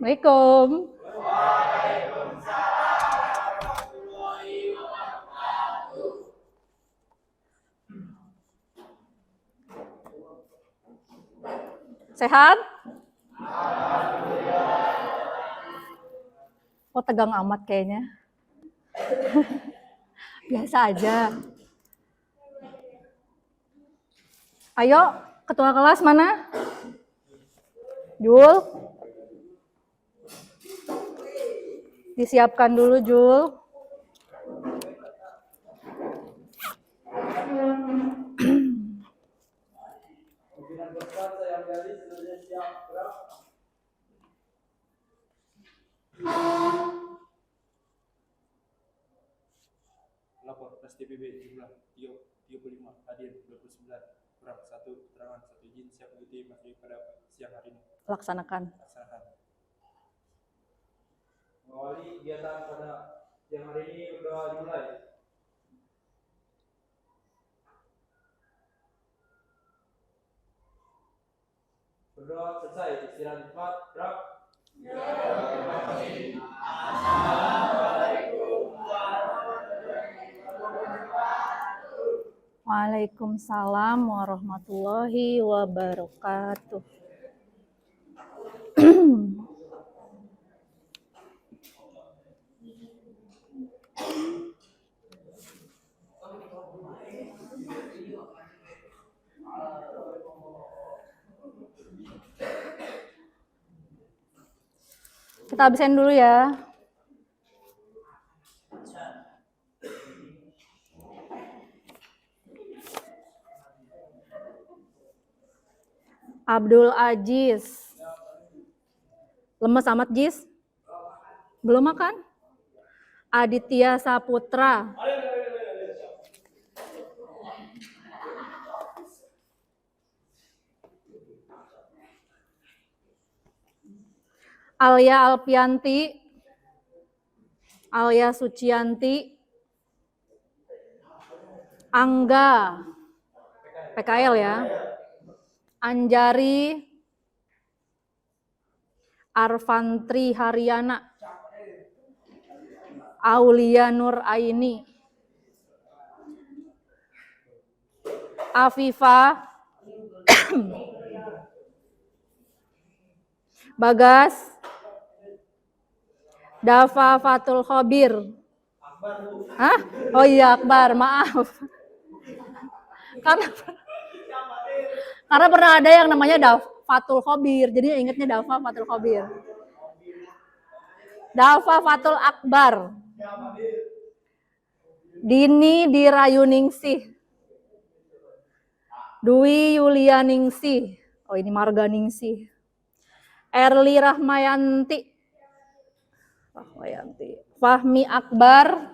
Assalamualaikum. Sehat? Oh, tegang amat kayaknya. Biasa aja. Ayo, ketua kelas mana? Jul. Disiapkan dulu, Jul. Lapor tes TPB jumlah 35, hadir 29, kurang 1, keterangan 1 izin siap mengikuti materi pada siang hari ini. Laksanakan. Mengawali kegiatan pada siang hari ini berdoa dimulai. Berdoa selesai, istirahat di tempat, gerak. Waalaikumsalam warahmatullahi wabarakatuh. Kita absen dulu ya. Abdul Aziz. Lemes amat, Jis? Belum makan? Aditya Saputra. Alia Alpianti. Alia Sucianti. Angga. PKL ya. Anjari Arfantri Haryana, Aulia Nur Aini, Afifa, Bagas, Dava Fatul Khobir. Hah? Oh iya, Akbar, maaf. Karena pernah ada yang namanya Fatul Khobir, jadi ingatnya Dava Fatul Khobir. Dava Fatul Akbar. Dini Dirayuningsih. Dwi Yulianingsih. Oh, ini Marganingsih. Erli Rahmayanti. Fahmi Akbar.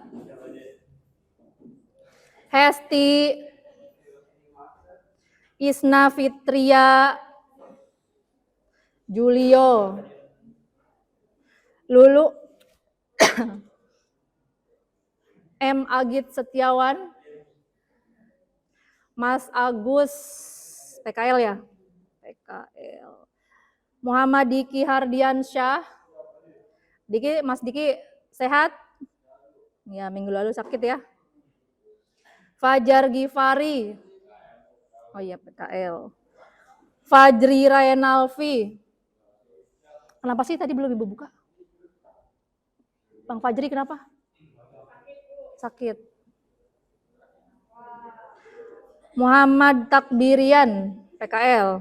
Hesti Isna Fitria, Julio, Lulu, M. Agit Setiawan, Mas Agus, PKL ya? PKL. Muhammad Diki Hardiansyah. Diki, Mas Diki sehat? Ya, minggu lalu sakit ya. Fajar Gifari. Oh iya, PKL. Fajri Rayanalfi. Kenapa sih tadi belum Ibu buka? Bang Fajri kenapa? Sakit. Muhammad Takbirian, PKL.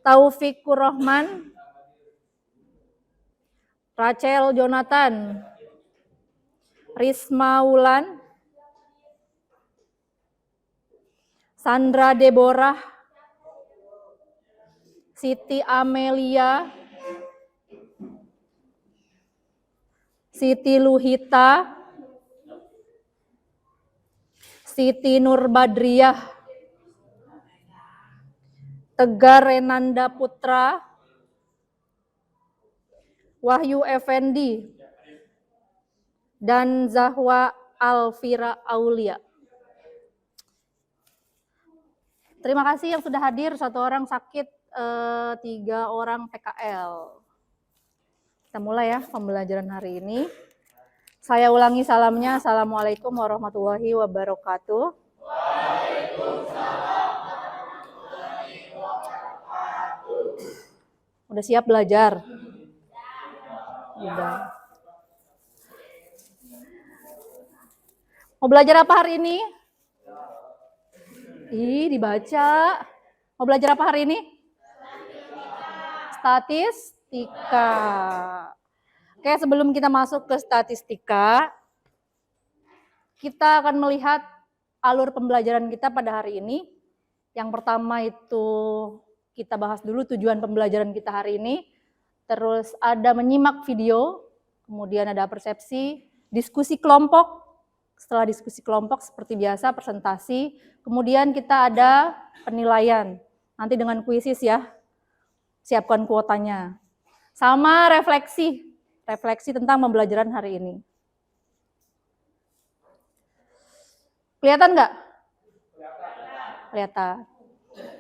Taufikur Rahman. Rachel Jonathan. Risma Wulan. Sandra Deborah. Siti Amelia. Siti Luhita. Siti Nurbadriah. Tegar Renanda Putra. Wahyu Effendi. Dan Zahwa Alfira Aulia. Terima kasih yang sudah hadir, 1 orang sakit, 3 orang PKL. Kita mulai ya pembelajaran hari ini. Saya ulangi salamnya. Assalamualaikum warahmatullahi wabarakatuh. Udah siap belajar? Udah. Mau belajar apa hari ini? Ih, dibaca. Mau belajar apa hari ini? Statistika. Oke, sebelum kita masuk ke statistika, kita akan melihat alur pembelajaran kita pada hari ini. Yang pertama itu kita bahas dulu tujuan pembelajaran kita hari ini. Terus ada menyimak video, kemudian ada persepsi, diskusi kelompok. Setelah diskusi kelompok seperti biasa presentasi, kemudian kita ada penilaian. Nanti dengan kuisis ya, siapkan kuotanya. Sama refleksi tentang pembelajaran hari ini. Kelihatan nggak? Kelihatan.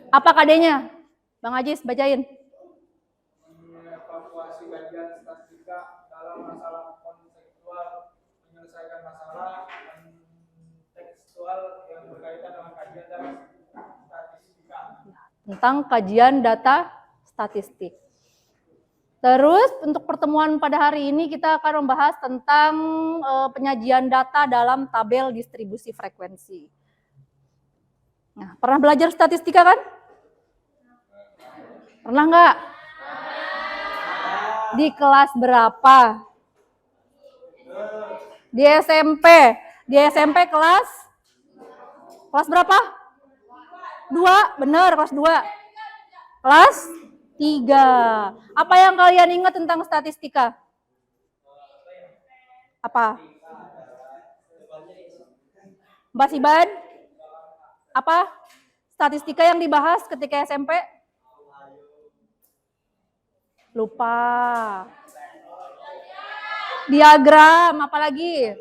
Apa KD-nya? Bang Ajis, bacain. Evaluasi kajian statistika dalam masalah konseptual, menyelesaikan masalah kontekstual yang berkaitan dengan kajian data statistika. Tentang kajian data statistik. Terus untuk pertemuan pada hari ini kita akan membahas tentang penyajian data dalam tabel distribusi frekuensi. Nah, pernah belajar statistika kan? Pernah nggak? Di kelas berapa? Di SMP. Di SMP kelas berapa? 2, benar, kelas 2. Kelas 3. Apa yang kalian ingat tentang statistika? Apa? Mbak Siban? Apa? Statistika yang dibahas ketika SMP? Lupa. Diagram, apalagi?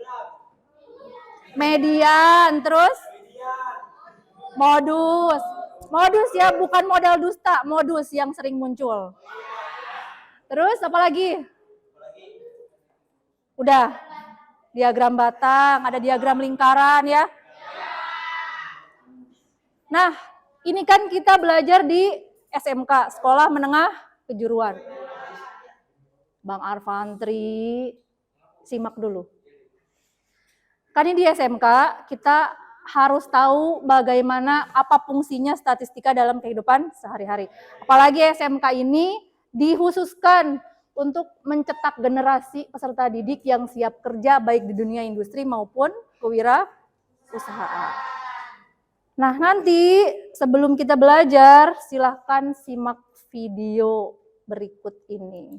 Median, terus? Modus. Modus ya, bukan modal dusta, modus yang sering muncul. Terus apa lagi? Udah. Diagram batang, ada diagram lingkaran ya. Nah, ini kan kita belajar di SMK, Sekolah Menengah Kejuruan. Bang Arfantri, simak dulu. Kan ini di SMK, kita harus tahu bagaimana apa fungsinya statistika dalam kehidupan sehari-hari. Apalagi SMK ini dikhususkan untuk mencetak generasi peserta didik yang siap kerja baik di dunia industri maupun kewirausahaan. Nah, nanti sebelum kita belajar, silahkan simak video berikut ini.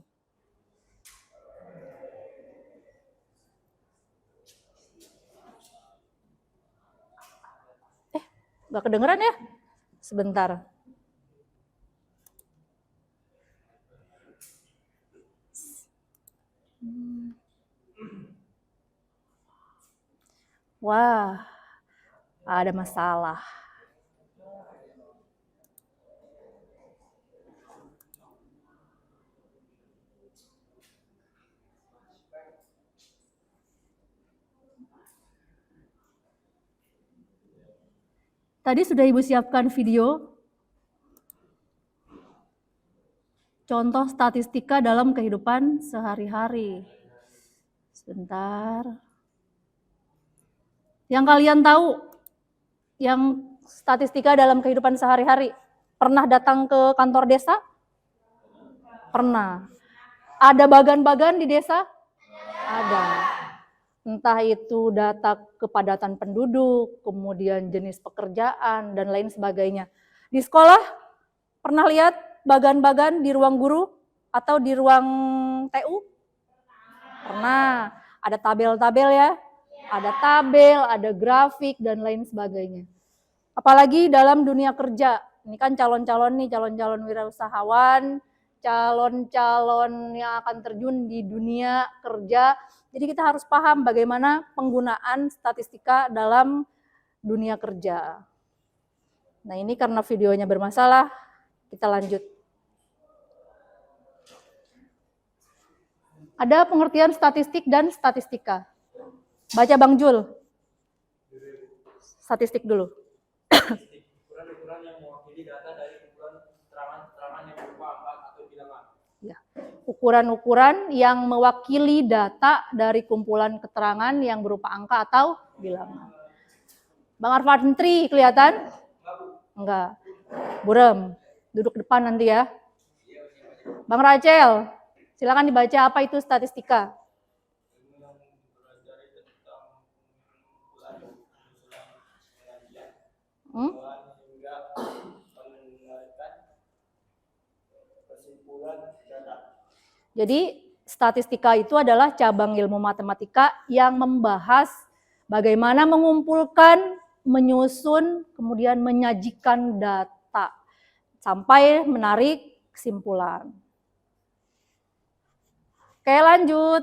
Nggak kedengeran ya? Sebentar. Wah, ada masalah. Tadi sudah Ibu siapkan video contoh statistika dalam kehidupan sehari-hari. Sebentar. Yang kalian tahu, yang statistika dalam kehidupan sehari-hari, pernah datang ke kantor desa? Pernah. Ada bagan-bagan di desa? Ada. Entah itu data kepadatan penduduk, kemudian jenis pekerjaan, dan lain sebagainya. Di sekolah, pernah lihat bagan-bagan di ruang guru atau di ruang TU? Pernah. Ada tabel-tabel ya? Ada tabel, ada grafik, dan lain sebagainya. Apalagi dalam dunia kerja. Ini kan calon-calon wirausahawan, calon-calon yang akan terjun di dunia kerja. Jadi kita harus paham bagaimana penggunaan statistika dalam dunia kerja. Nah, ini karena videonya bermasalah, kita lanjut. Ada pengertian statistik dan statistika. Baca Bang Jul. Statistik dulu. Ukuran-ukuran yang mewakili data dari kumpulan keterangan-keterangan yang berupa angka atau bilangan. Ya. Ukuran-ukuran yang mewakili data dari kumpulan keterangan yang berupa angka atau bilangan. Bang Arfantri kelihatan? Enggak. Burem, duduk depan nanti ya. Bang Rachel, silakan dibaca apa itu statistika. Jadi statistika itu adalah cabang ilmu matematika yang membahas bagaimana mengumpulkan, menyusun, kemudian menyajikan data sampai menarik kesimpulan. Oke, lanjut.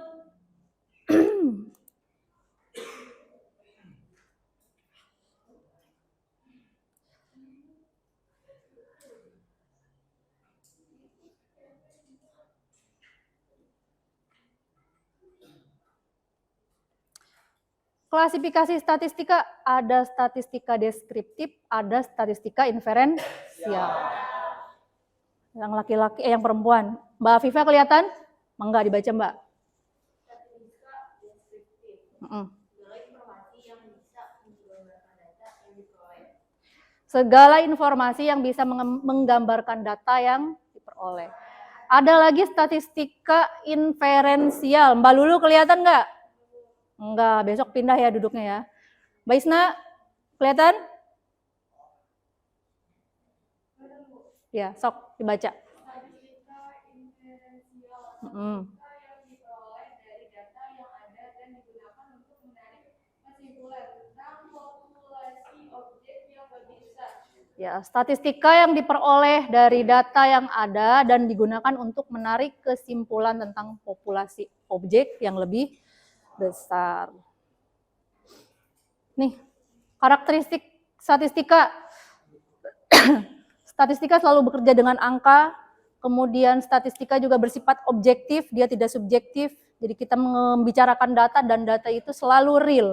Klasifikasi statistika, ada statistika deskriptif, ada statistika inferensial. Yang laki-laki, yang perempuan. Mbak Afifa kelihatan? Enggak dibaca Mbak. Statistika deskriptif. Segala informasi yang bisa menggambarkan data yang diperoleh. Segala informasi yang bisa menggambarkan data yang diperoleh. Ada lagi statistika inferensial. Mbak Lulu kelihatan nggak? Enggak, besok pindah ya duduknya ya. Mbak Isna, kelihatan? Ya, sok dibaca. Statistika inferensial Mm. yang diperoleh dari data yang ada dan digunakan untuk menarik kesimpulan tentang populasi objek yang berbisa. Ya, statistika yang diperoleh dari data yang ada dan digunakan untuk menarik kesimpulan tentang populasi objek yang lebih besar. Nih, karakteristik statistika. Statistika selalu bekerja dengan angka, kemudian statistika juga bersifat objektif, dia tidak subjektif. Jadi kita membicarakan data dan data itu selalu real.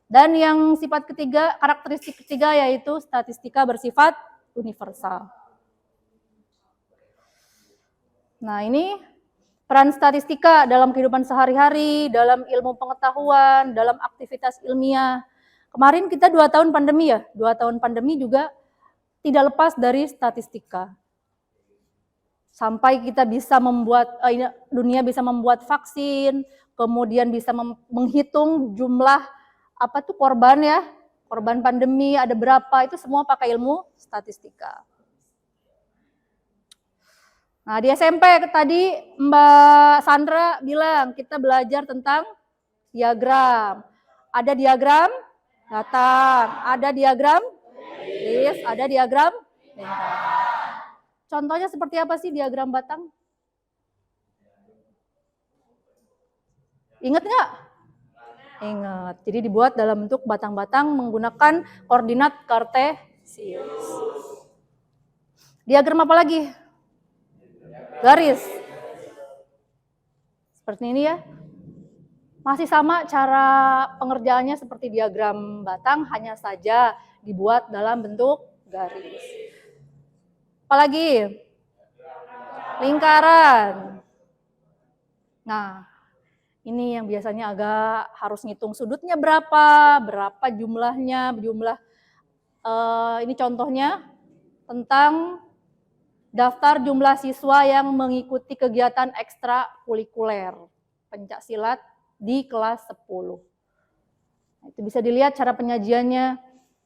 Dan yang sifat ketiga, karakteristik ketiga yaitu statistika bersifat universal. Nah, ini peran statistika dalam kehidupan sehari-hari, dalam ilmu pengetahuan, dalam aktivitas ilmiah. Kemarin kita 2 tahun pandemi ya, 2 tahun pandemi juga tidak lepas dari statistika. Sampai kita bisa membuat, dunia bisa membuat vaksin, kemudian bisa menghitung jumlah korban ya, korban pandemi ada berapa, itu semua pakai ilmu statistika. Nah, di SMP tadi Mbak Sandra bilang kita belajar tentang diagram. Ada diagram datang, ada diagram list, ada diagram lingkaran. Contohnya seperti apa sih diagram batang? Ingat nggak? Ingat. Jadi dibuat dalam bentuk batang-batang menggunakan koordinat kartesius. Diagram apa lagi? Garis. Seperti ini ya. Masih sama cara pengerjaannya seperti diagram batang, hanya saja dibuat dalam bentuk garis. Apalagi? Lingkaran. Nah, ini yang biasanya agak harus ngitung sudutnya berapa jumlahnya, ini contohnya tentang daftar jumlah siswa yang mengikuti kegiatan ekstrakurikuler pencak silat di kelas 10. Itu bisa dilihat cara penyajiannya.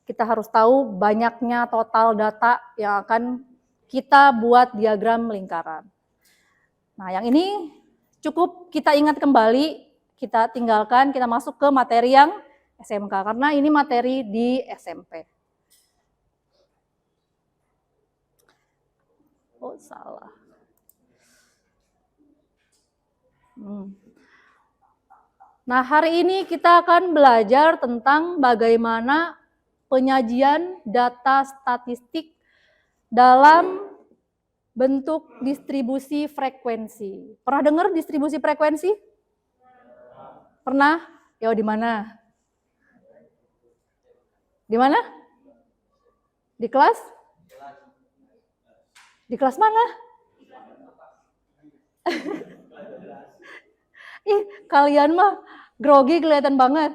Kita harus tahu banyaknya total data yang akan kita buat diagram lingkaran. Nah, yang ini cukup kita ingat kembali, kita tinggalkan, kita masuk ke materi yang SMK, karena ini materi di SMP. Oh, salah. Nah, hari ini kita akan belajar tentang bagaimana penyajian data statistik dalam bentuk distribusi frekuensi. Pernah dengar distribusi frekuensi? Pernah? Ya, di mana? Di mana? Di kelas? Di kelas mana? Ih, kalian mah grogi kelihatan banget.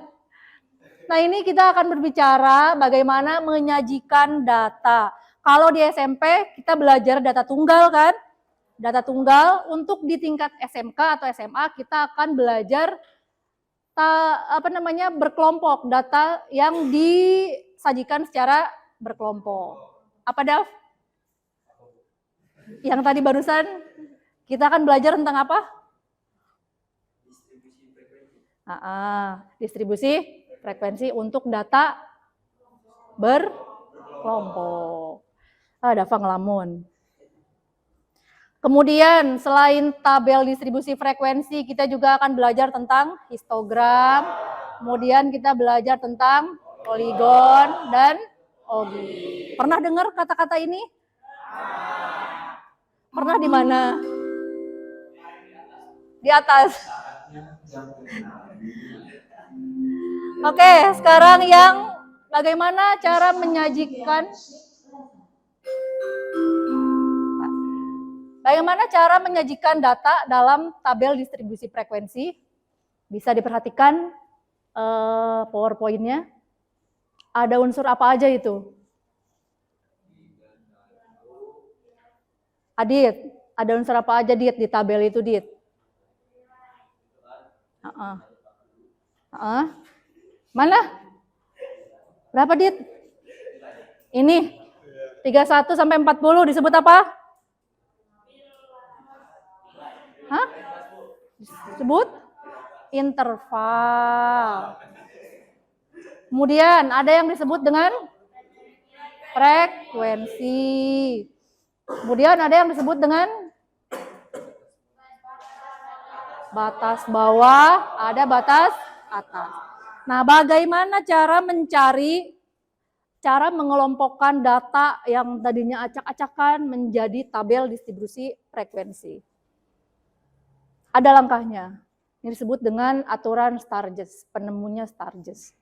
Nah, ini kita akan berbicara bagaimana menyajikan data. Kalau di SMP kita belajar data tunggal kan? Data tunggal. Untuk di tingkat SMK atau SMA kita akan belajar berkelompok, data yang disajikan secara berkelompok. Apa, Dav? Yang tadi barusan kita akan belajar tentang apa? Distribusi frekuensi untuk data berkelompok. Dava ngelamun. Kemudian selain tabel distribusi frekuensi, kita juga akan belajar tentang histogram. Kemudian kita belajar tentang poligon dan ogi. Pernah dengar kata-kata ini? Pernah di mana? Di atas. Oke, sekarang yang bagaimana cara menyajikan data dalam tabel distribusi frekuensi? Bisa diperhatikan PowerPoint-nya. Ada unsur apa aja itu? Adit, ada unsur apa aja Dit di tabel itu Dit? Mana? Berapa Dit? Ini 31 sampai 40 disebut apa? Disebut interval. Kemudian ada yang disebut dengan frekuensi. Kemudian ada yang disebut dengan batas bawah, ada batas atas. Nah, bagaimana cara mengelompokkan data yang tadinya acak-acakan menjadi tabel distribusi frekuensi? Ada langkahnya. Ini disebut dengan aturan Sturges, penemunya Sturges.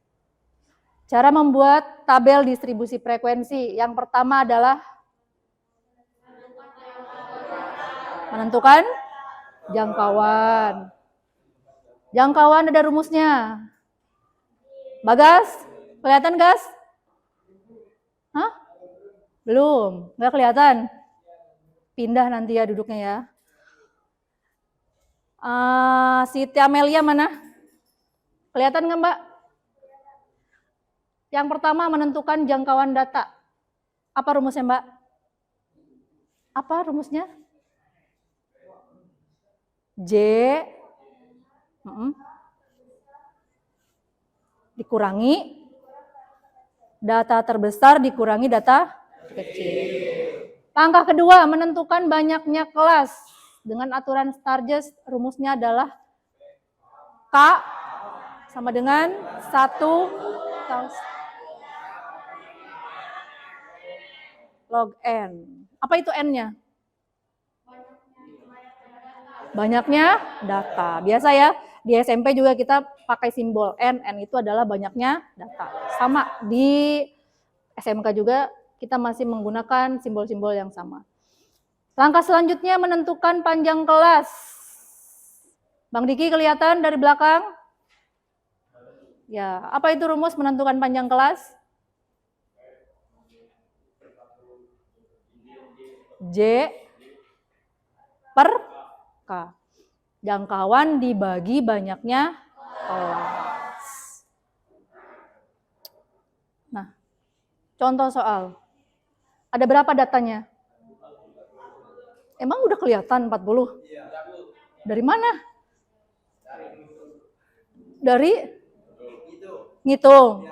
Cara membuat tabel distribusi frekuensi, yang pertama adalah menentukan jangkauan. Jangkauan ada rumusnya. Bagas, kelihatan Gas? Belum, nggak kelihatan. Pindah nanti ya duduknya ya. Siti Amelia mana? Kelihatan nggak Mbak? Yang pertama menentukan jangkauan data. Apa rumusnya Mbak? Apa rumusnya? Dikurangi data terbesar dikurangi data kecil. Langkah kedua, menentukan banyaknya kelas. Dengan aturan Sturges, rumusnya adalah K sama dengan 1 log N. Apa itu N-nya? Banyaknya data. Biasa ya, di SMP juga kita pakai simbol N. N itu adalah banyaknya data. Sama di SMK juga kita masih menggunakan simbol-simbol yang sama. Langkah selanjutnya menentukan panjang kelas. Bang Diki kelihatan dari belakang? Ya, apa itu rumus menentukan panjang kelas? J per K. Jangkauan dibagi banyaknya kelas. Nah, contoh soal. Ada berapa datanya? Emang udah kelihatan 40? Dari mana? Dari ngitung.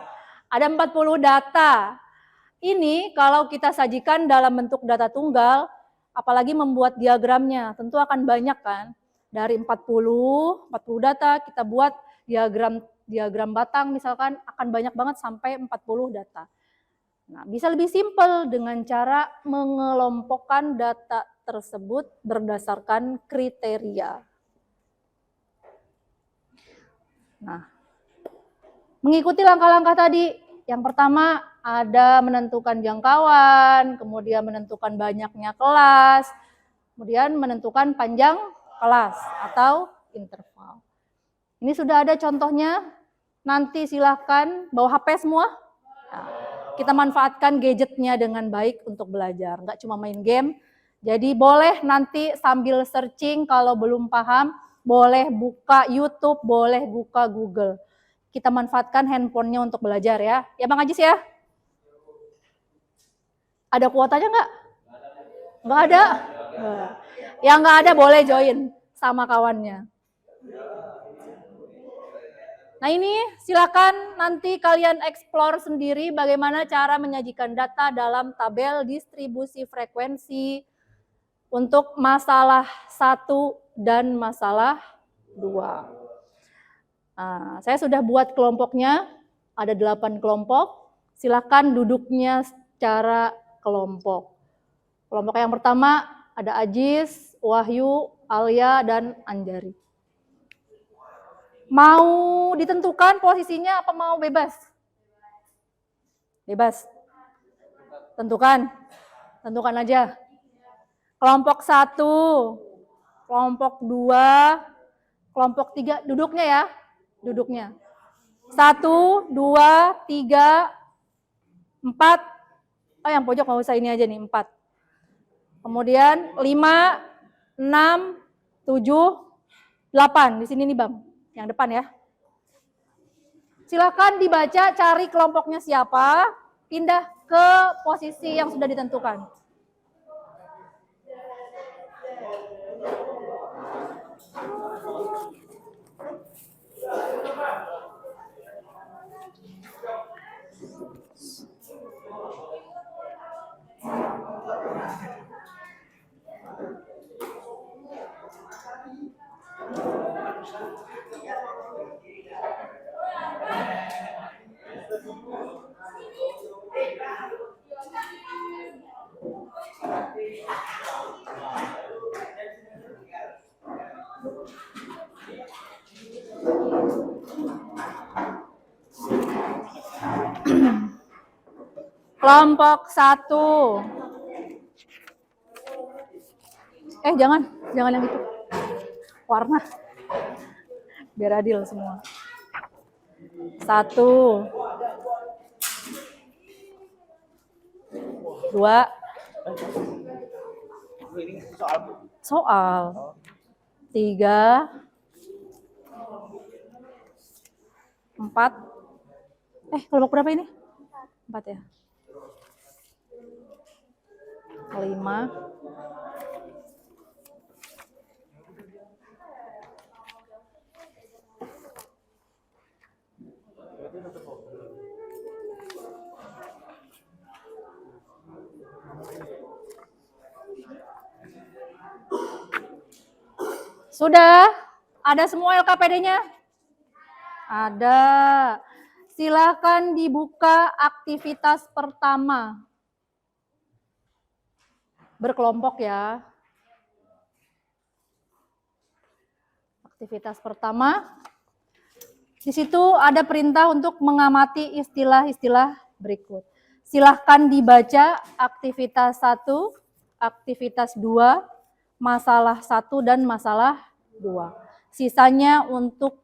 Ada 40 data. Ini kalau kita sajikan dalam bentuk data tunggal, apalagi membuat diagramnya, tentu akan banyak kan. Dari 40 data kita buat diagram batang misalkan akan banyak banget sampai 40 data. Nah, bisa lebih simpel dengan cara mengelompokkan data tersebut berdasarkan kriteria. Nah, mengikuti langkah-langkah tadi, yang pertama ada menentukan jangkauan, kemudian menentukan banyaknya kelas, kemudian menentukan panjang kelas atau interval. Ini sudah ada contohnya, nanti silahkan bawa HP semua. Nah, kita manfaatkan gadgetnya dengan baik untuk belajar, nggak cuma main game. Jadi boleh nanti sambil searching kalau belum paham, boleh buka YouTube, boleh buka Google. Kita manfaatkan handphonenya untuk belajar ya. Ya Bang Ajis ya? Ada kuotanya nggak? Nggak ada? Yang nggak ada boleh join sama kawannya. Nah ini silakan nanti kalian explore sendiri bagaimana cara menyajikan data dalam tabel distribusi frekuensi untuk masalah 1 dan masalah 2. Nah, saya sudah buat kelompoknya, ada 8 kelompok. Silakan duduknya secara kelompok. Kelompok yang pertama ada Ajis, Wahyu, Alia, dan Anjari. Mau ditentukan posisinya apa mau bebas? Bebas. Tentukan. Tentukan aja. Kelompok 1, kelompok 2, kelompok 3, duduknya ya. Duduknya. 1, 2, 3, 4. Oh yang pojok nggak usah ini aja nih, 4. Kemudian 5, 6, 7, 8. Di sini nih Bang, yang depan ya. Silakan dibaca, cari kelompoknya siapa, pindah ke posisi yang sudah ditentukan. Kelompok 1. Jangan yang itu. Warna. Biar adil semua. 1, 2. Soal. 3, 4. Kelompok berapa ini? 4 ya. 5. Sudah? Ada semua LKPD-nya? Ada. Silakan dibuka aktivitas pertama. Berkelompok ya. Aktivitas pertama. Di situ ada perintah untuk mengamati istilah-istilah berikut. Silahkan dibaca aktivitas 1, aktivitas 2, masalah 1 dan masalah 2. Sisanya untuk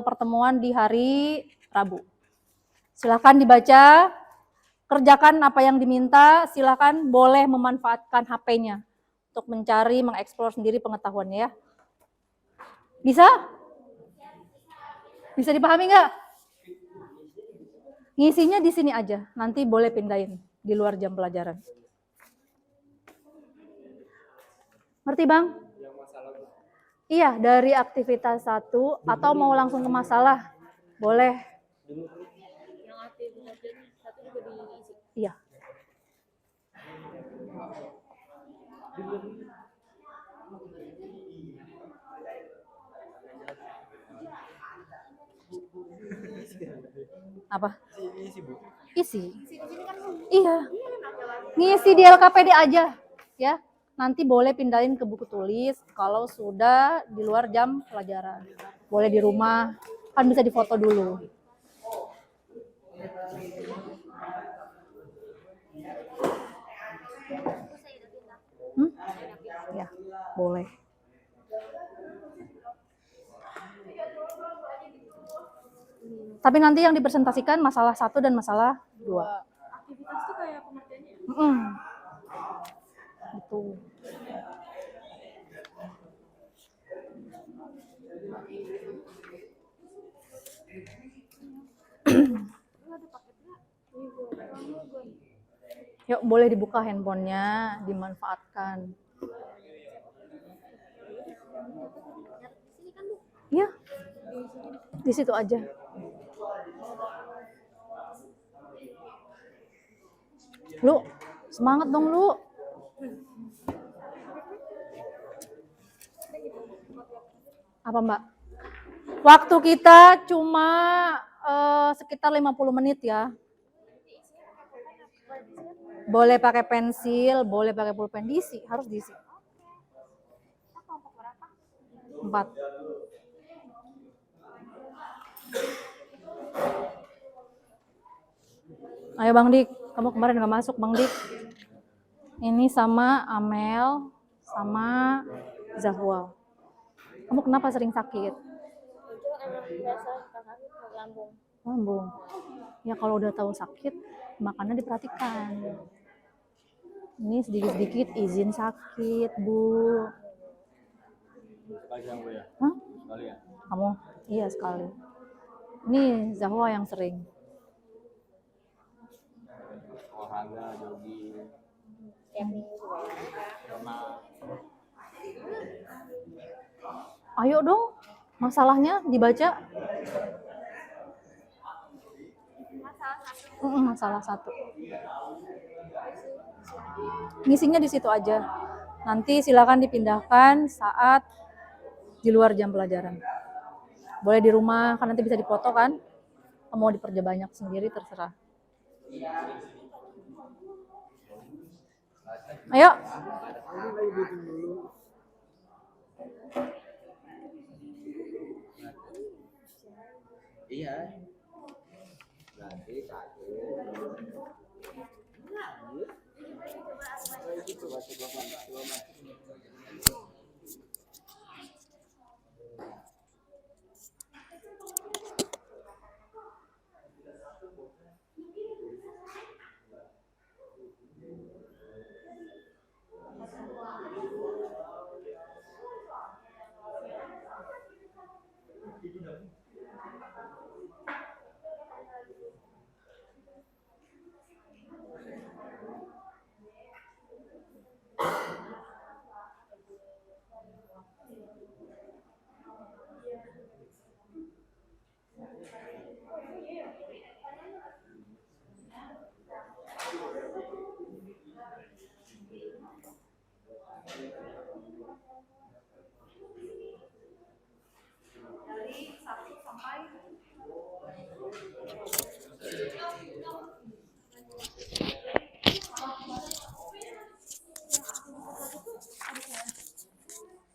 pertemuan di hari Rabu. Silahkan dibaca, kerjakan apa yang diminta, silahkan boleh memanfaatkan HP-nya untuk mencari, mengeksplor sendiri pengetahuannya ya. Bisa? Bisa dipahami nggak? Ngisinya di sini aja, nanti boleh pindahin di luar jam pelajaran. Ngerti Bang? Iya, dari aktivitas 1 atau mau langsung ke masalah, boleh. Yang aktivitas 1 juga diisi. Iya. Apa? Isi. Iya. Ngisi di LKPD aja, ya. nanti boleh pindahin ke buku tulis kalau sudah di luar jam pelajaran. Boleh di rumah, kan bisa difoto dulu. Ya, boleh. Tapi nanti yang dipresentasikan masalah 1 dan masalah 2. Aktivitas tuh kayak pengertiannya. Gitu. Yuk, boleh dibuka handphonenya, dimanfaatkan. Ya, di situ aja. Lu, semangat dong lu. Apa Mbak? Waktu kita cuma sekitar 50 menit ya. Boleh pakai pensil, boleh pakai pulpen, diisi, harus diisi. 4. Ayo Bang Dik, kamu kemarin nggak masuk Bang Dik. Ini sama Amel, sama Zahwa. Kamu kenapa sering sakit? Itu emang biasa sakit lambung. Lambung. Ya kalau udah tahu sakit, makannya diperhatikan. Ini sedikit-sedikit izin sakit, Bu. Sekali yang Bu ya? Hah? Sekali ya? Kamu? Iya sekali. Ini Zahwa yang sering. Olahraga, jogging, Tiap minggu renang. Ayo dong, masalahnya dibaca. Masalah 1. Ngisinya di situ aja. Nanti silakan dipindahkan saat di luar jam pelajaran. Boleh di rumah, kan nanti bisa dipoto kan. Mau diperbanyak sendiri terserah. Ayo. Iya. Berarti 1.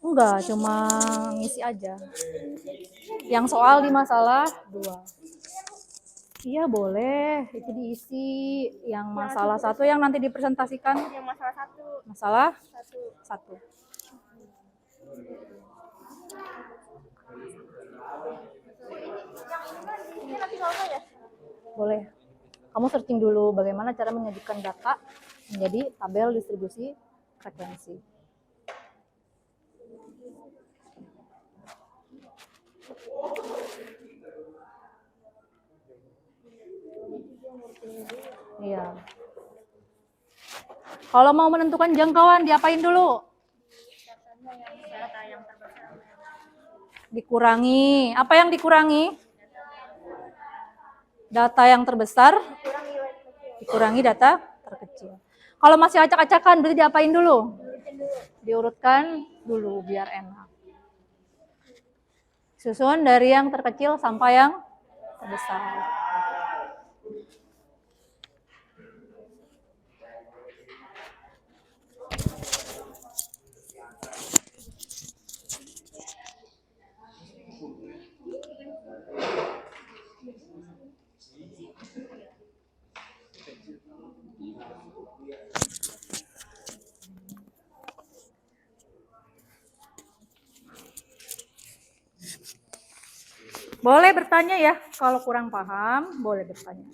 Enggak, cuma ngisi aja. Yang soal di masalah 2. Iya boleh, itu diisi. Yang masalah 1 yang nanti dipresentasikan. Yang masalah 1. Masalah 1. Ini nanti kalau ya? Boleh. Kamu searching dulu bagaimana cara menyajikan data menjadi tabel distribusi frekuensi. Iya. Kalau mau menentukan jangkauan, diapain dulu? Dikurangi. Apa yang dikurangi? Data yang terbesar dikurangi data terkecil. Kalau masih acak-acakan, berarti diapain dulu? Diurutkan dulu biar enak. Susun dari yang terkecil sampai yang terbesar. Boleh bertanya ya, kalau kurang paham boleh bertanya.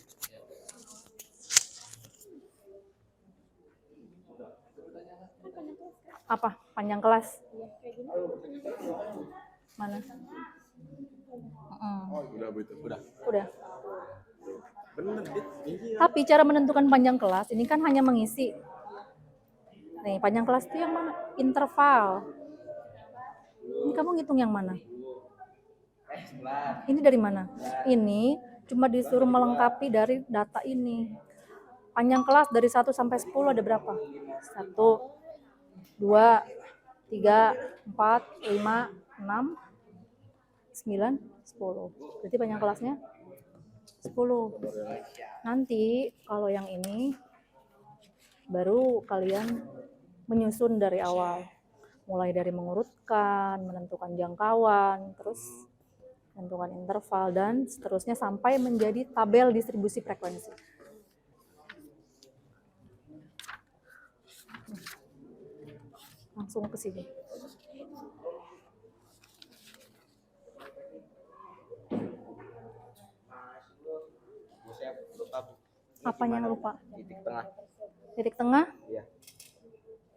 Apa? Panjang kelas? Mana? Udah. Bener, Dit. Tapi cara menentukan panjang kelas ini kan hanya mengisi. Nih, panjang kelas itu yang mana? Interval. Ini kamu ngitung yang mana? Ini dari mana? Ini cuma disuruh melengkapi dari data ini. Panjang kelas dari 1 sampai 10 ada berapa? 1, 2, 3, 4, 5, 6, 9, 10. Berarti panjang kelasnya 10. Nanti kalau yang ini baru kalian menyusun dari awal. Mulai dari mengurutkan, menentukan jangkauan, terus menentukan interval, dan seterusnya sampai menjadi tabel distribusi frekuensi. Langsung ke sini. Apanya yang lupa? Titik tengah. Titik tengah? Iya.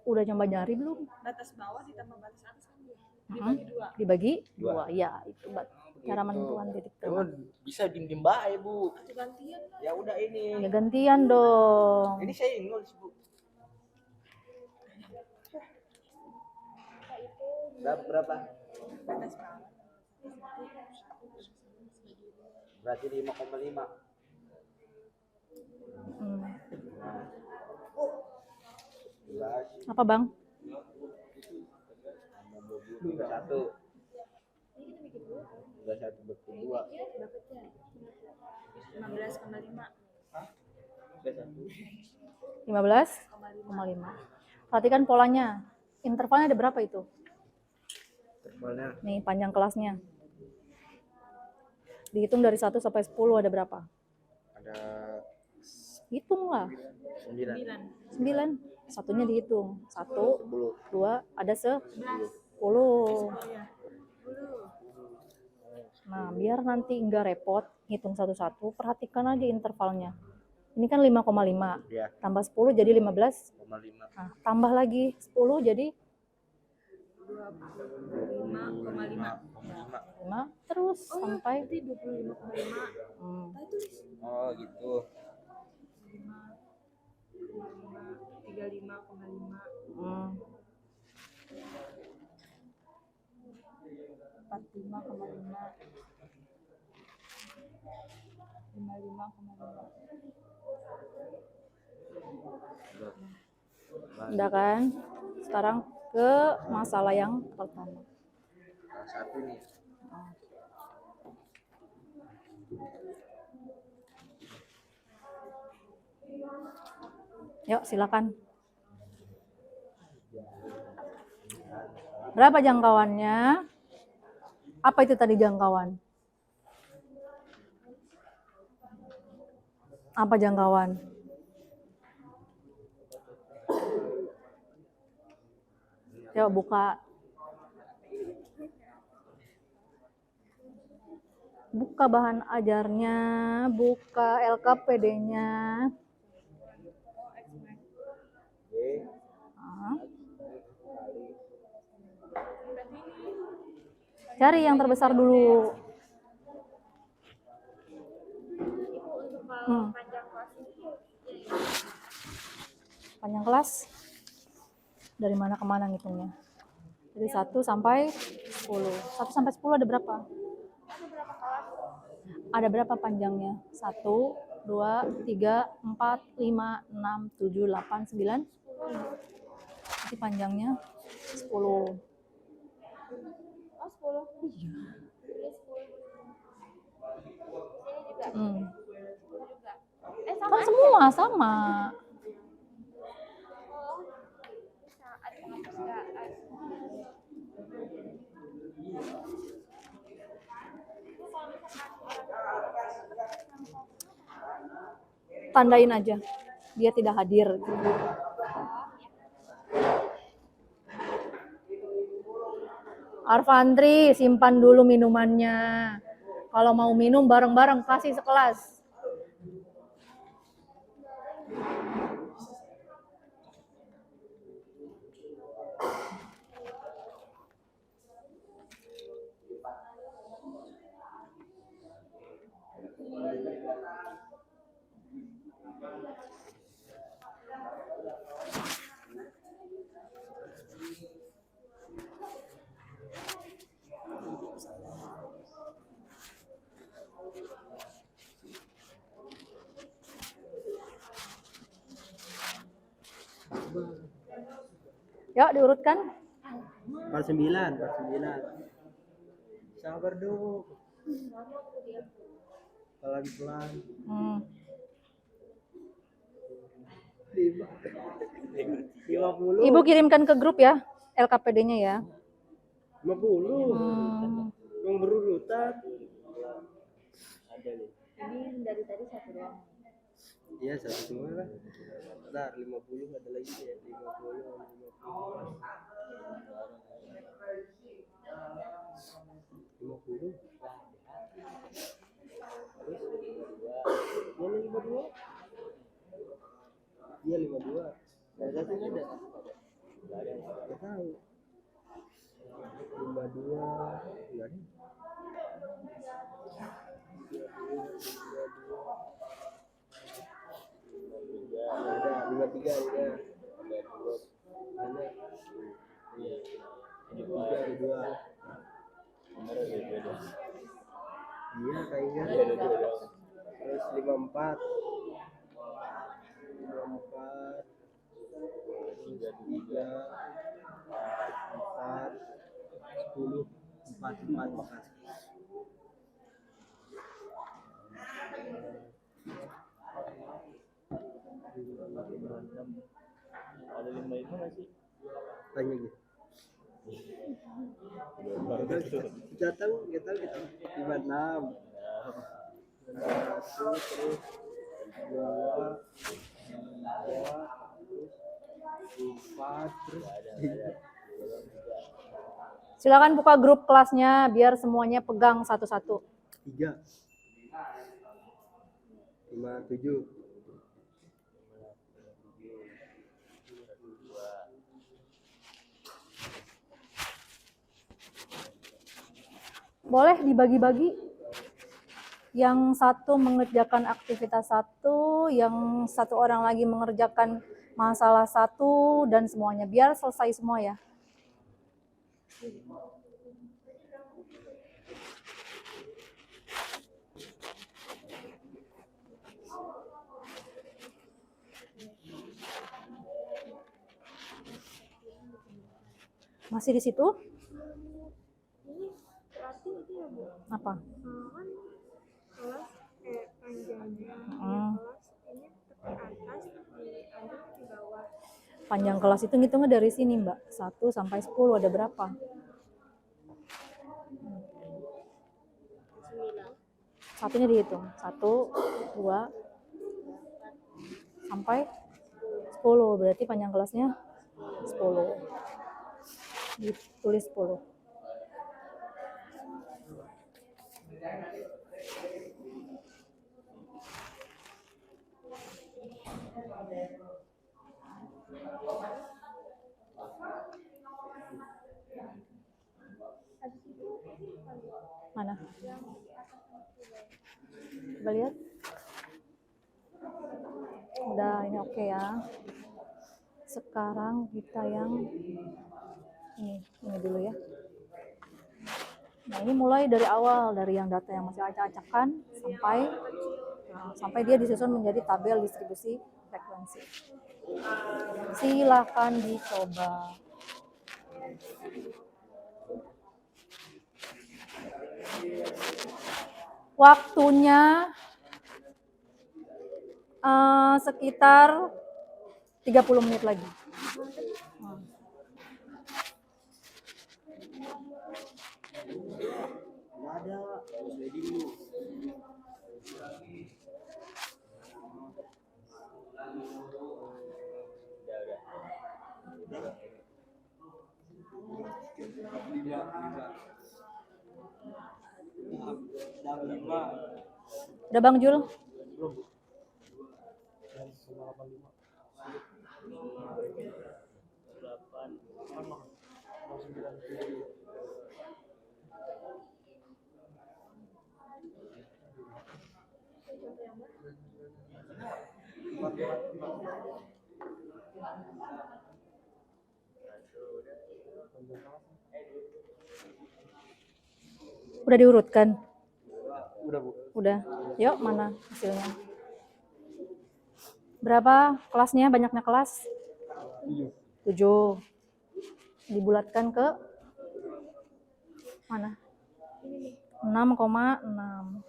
Udah coba nyari belum? Batas bawah ditambah batas atas kan dia. Dibagi 2. Dibagi 2. Ya, itu cara menentukan titik tengah. Bisa diem-diem bae, Bu. Gantian lah. Ya udah ini. Ya gantian dong. Ini saya yang nulis, Bu. Berapa? Batas bawah. Berarti 5,5. Apa Bang? 21. 21 15,5. 15,5. Perhatikan polanya. Intervalnya ada berapa itu? Intervalnya Nih, panjang kelasnya. Dihitung dari 1 sampai 10 ada berapa? ada Hitunglah. 9. Satunya dihitung. 1, 2, ada 10. Nah, biar nanti enggak repot hitung satu-satu, perhatikan aja intervalnya. Ini kan 5,5. ya, Tambah 10 jadi 15. 5,5. Nah, tambah lagi 10 jadi 25,5. 5 terus sampai 25,5. Oh, gitu. 35,5. 45,5. 55,5. udah kan? Sekarang ke masalah yang pertama. Salah satu nih. Yuk, silakan. Berapa jangkauannya? Apa itu tadi jangkauan? Apa jangkauan? Yuk, buka. Buka bahan ajarnya, buka LKPD-nya. Cari yang terbesar dulu. Panjang kelas dari mana ke mana ngitungnya? Dari 1 sampai 10. 1 sampai 10 ada berapa? Ada berapa panjangnya? 1, 2, 3, 4, 5, 6, 7, 8, 9. Jadi panjangnya 10. Oh, 10. Iya. Ini 10. Sini juga. 10 juga. Kan semua sama. Oh. Bisa ada penghapus enggak? Tandain aja. Dia tidak hadir. Arfandri, simpan dulu minumannya. Kalau mau minum bareng-bareng kasih sekelas. Yuk diurutkan. Part 9, part 9. Sabar dong. Pelan-pelan. Hmm. 50. Ibu kirimkan ke grup ya LKPD-nya ya. 50. Hmm. Yang berurutan. Ini dari tadi satu doang. Iya, satu semua lah. Bentar, 50 ada lagi ya. 50. 50. Mana 52? Iya 52. Yang satu ada. Nggak tahu. 52. Enggak ada. Ada 53 ada. Ada. Ada 2. Iya kayaknya. Terus 54. 54. 3. 4. 10. 4 makasih. Ada 55 nggak sih? Tanya gitu. Kita tahu kita 56. 1 terus 2 4 terus Silakan buka grup kelasnya biar semuanya pegang satu-satu. 3 57. Boleh dibagi-bagi. Yang satu mengerjakan aktivitas satu, yang satu orang lagi mengerjakan masalah satu, dan semuanya. Biar selesai semua ya. Masih di situ? Berarti itu ya Bu. Apa? Kan kelas panjangnya kelas ini tekan atas diaduk di bawah. Panjang kelas itu ngitungnya dari sini, Mbak. 1 sampai 10 ada berapa? 9. Satunya dihitung. 1, 2, sampai 10. Berarti panjang kelasnya 10. Ditulis 10. Mana? Coba lihat. Udah, ini oke ya. Sekarang kita yang ini dulu ya. Nah, ini mulai dari awal, dari yang data yang masih acak-acakan sampai dia disusun menjadi tabel distribusi frekuensi. Silakan dicoba. Waktunya sekitar 30 menit lagi. Ada ready dulu. Udah. 5. 5. Udah Bang Jul? Belum. Dan 85. 9. Udah diurutkan? Udah Bu. Udah. Yuk, mana hasilnya? Berapa kelasnya? Banyaknya kelas? 7. Dibulatkan ke mana? 6,6.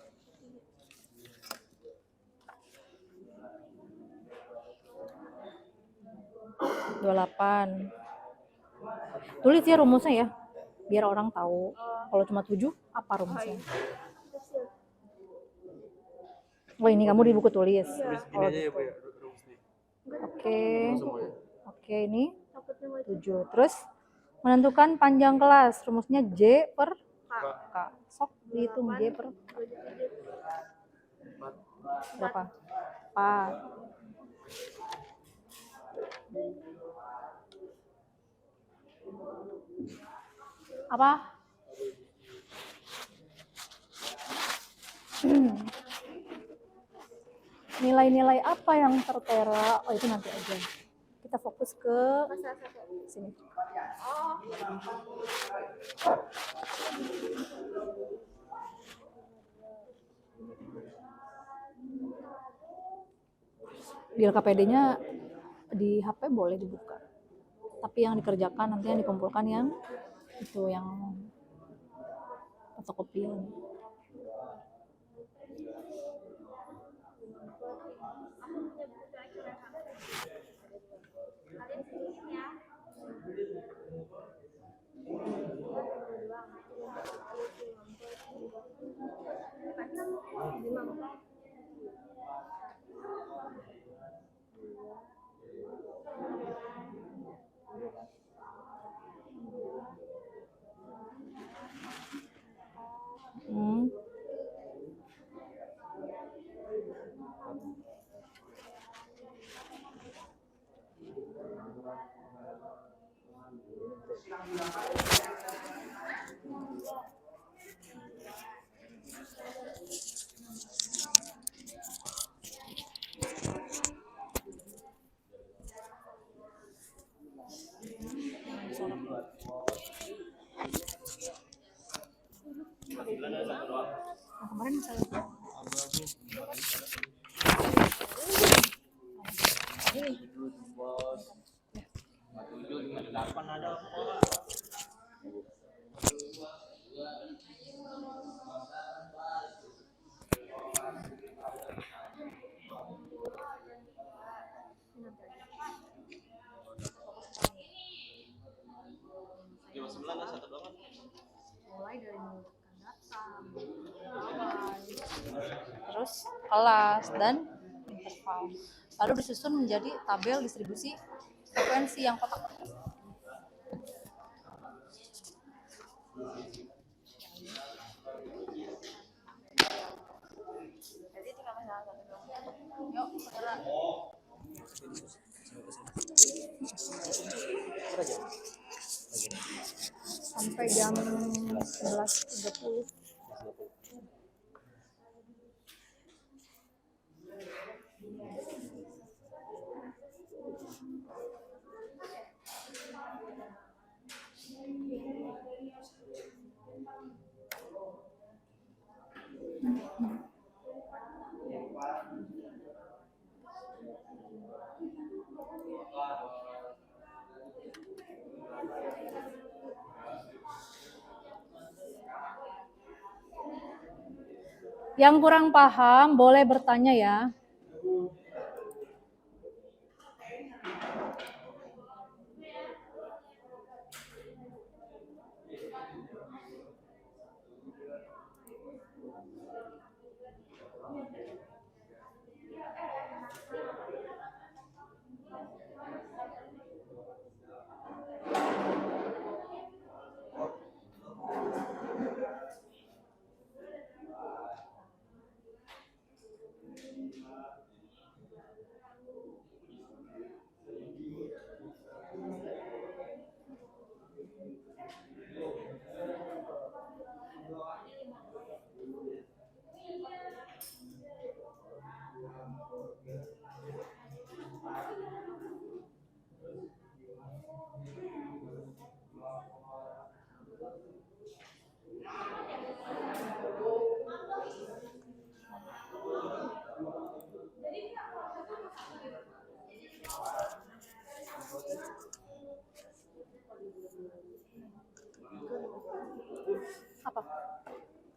Delapan. Tulis ya rumusnya ya, biar orang tahu. Kalau cuma 7, apa rumusnya? Oh ini kamu di buku tulis. Ini Oh, aja ya Bu gitu. ya rumusnya. Oke. Semua ya. Oke, ini 7. Terus menentukan panjang kelas. Rumusnya J per K. Sok dihitung J per berapa? 4. Apa? Nilai-nilai apa yang tertera? Oh itu nanti aja. Kita fokus ke sini. Di LKPD-nya di HP boleh dibuka. Tapi yang dikerjakan nanti yang dikumpulkan yang itu yang fotokopian. Yang kemarin saya mulai dari mengumpulkan data, terus kelas dan interval. Lalu disusun menjadi tabel distribusi frekuensi yang kotak-kotak. Yuk, segera. Sampai jam 11.30. Yang kurang paham boleh bertanya ya. Apa?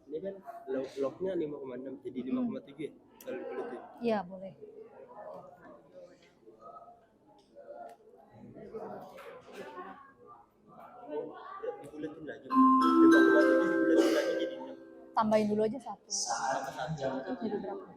Ini kan lognya 5,6 jadi 5,7 ya kalau dibulatin. Iya, boleh. Dibulatin lagi. 5,7 dibulatin lagi jadi 6. Tambahin dulu aja 1. Tambah 1. Jadi berapa?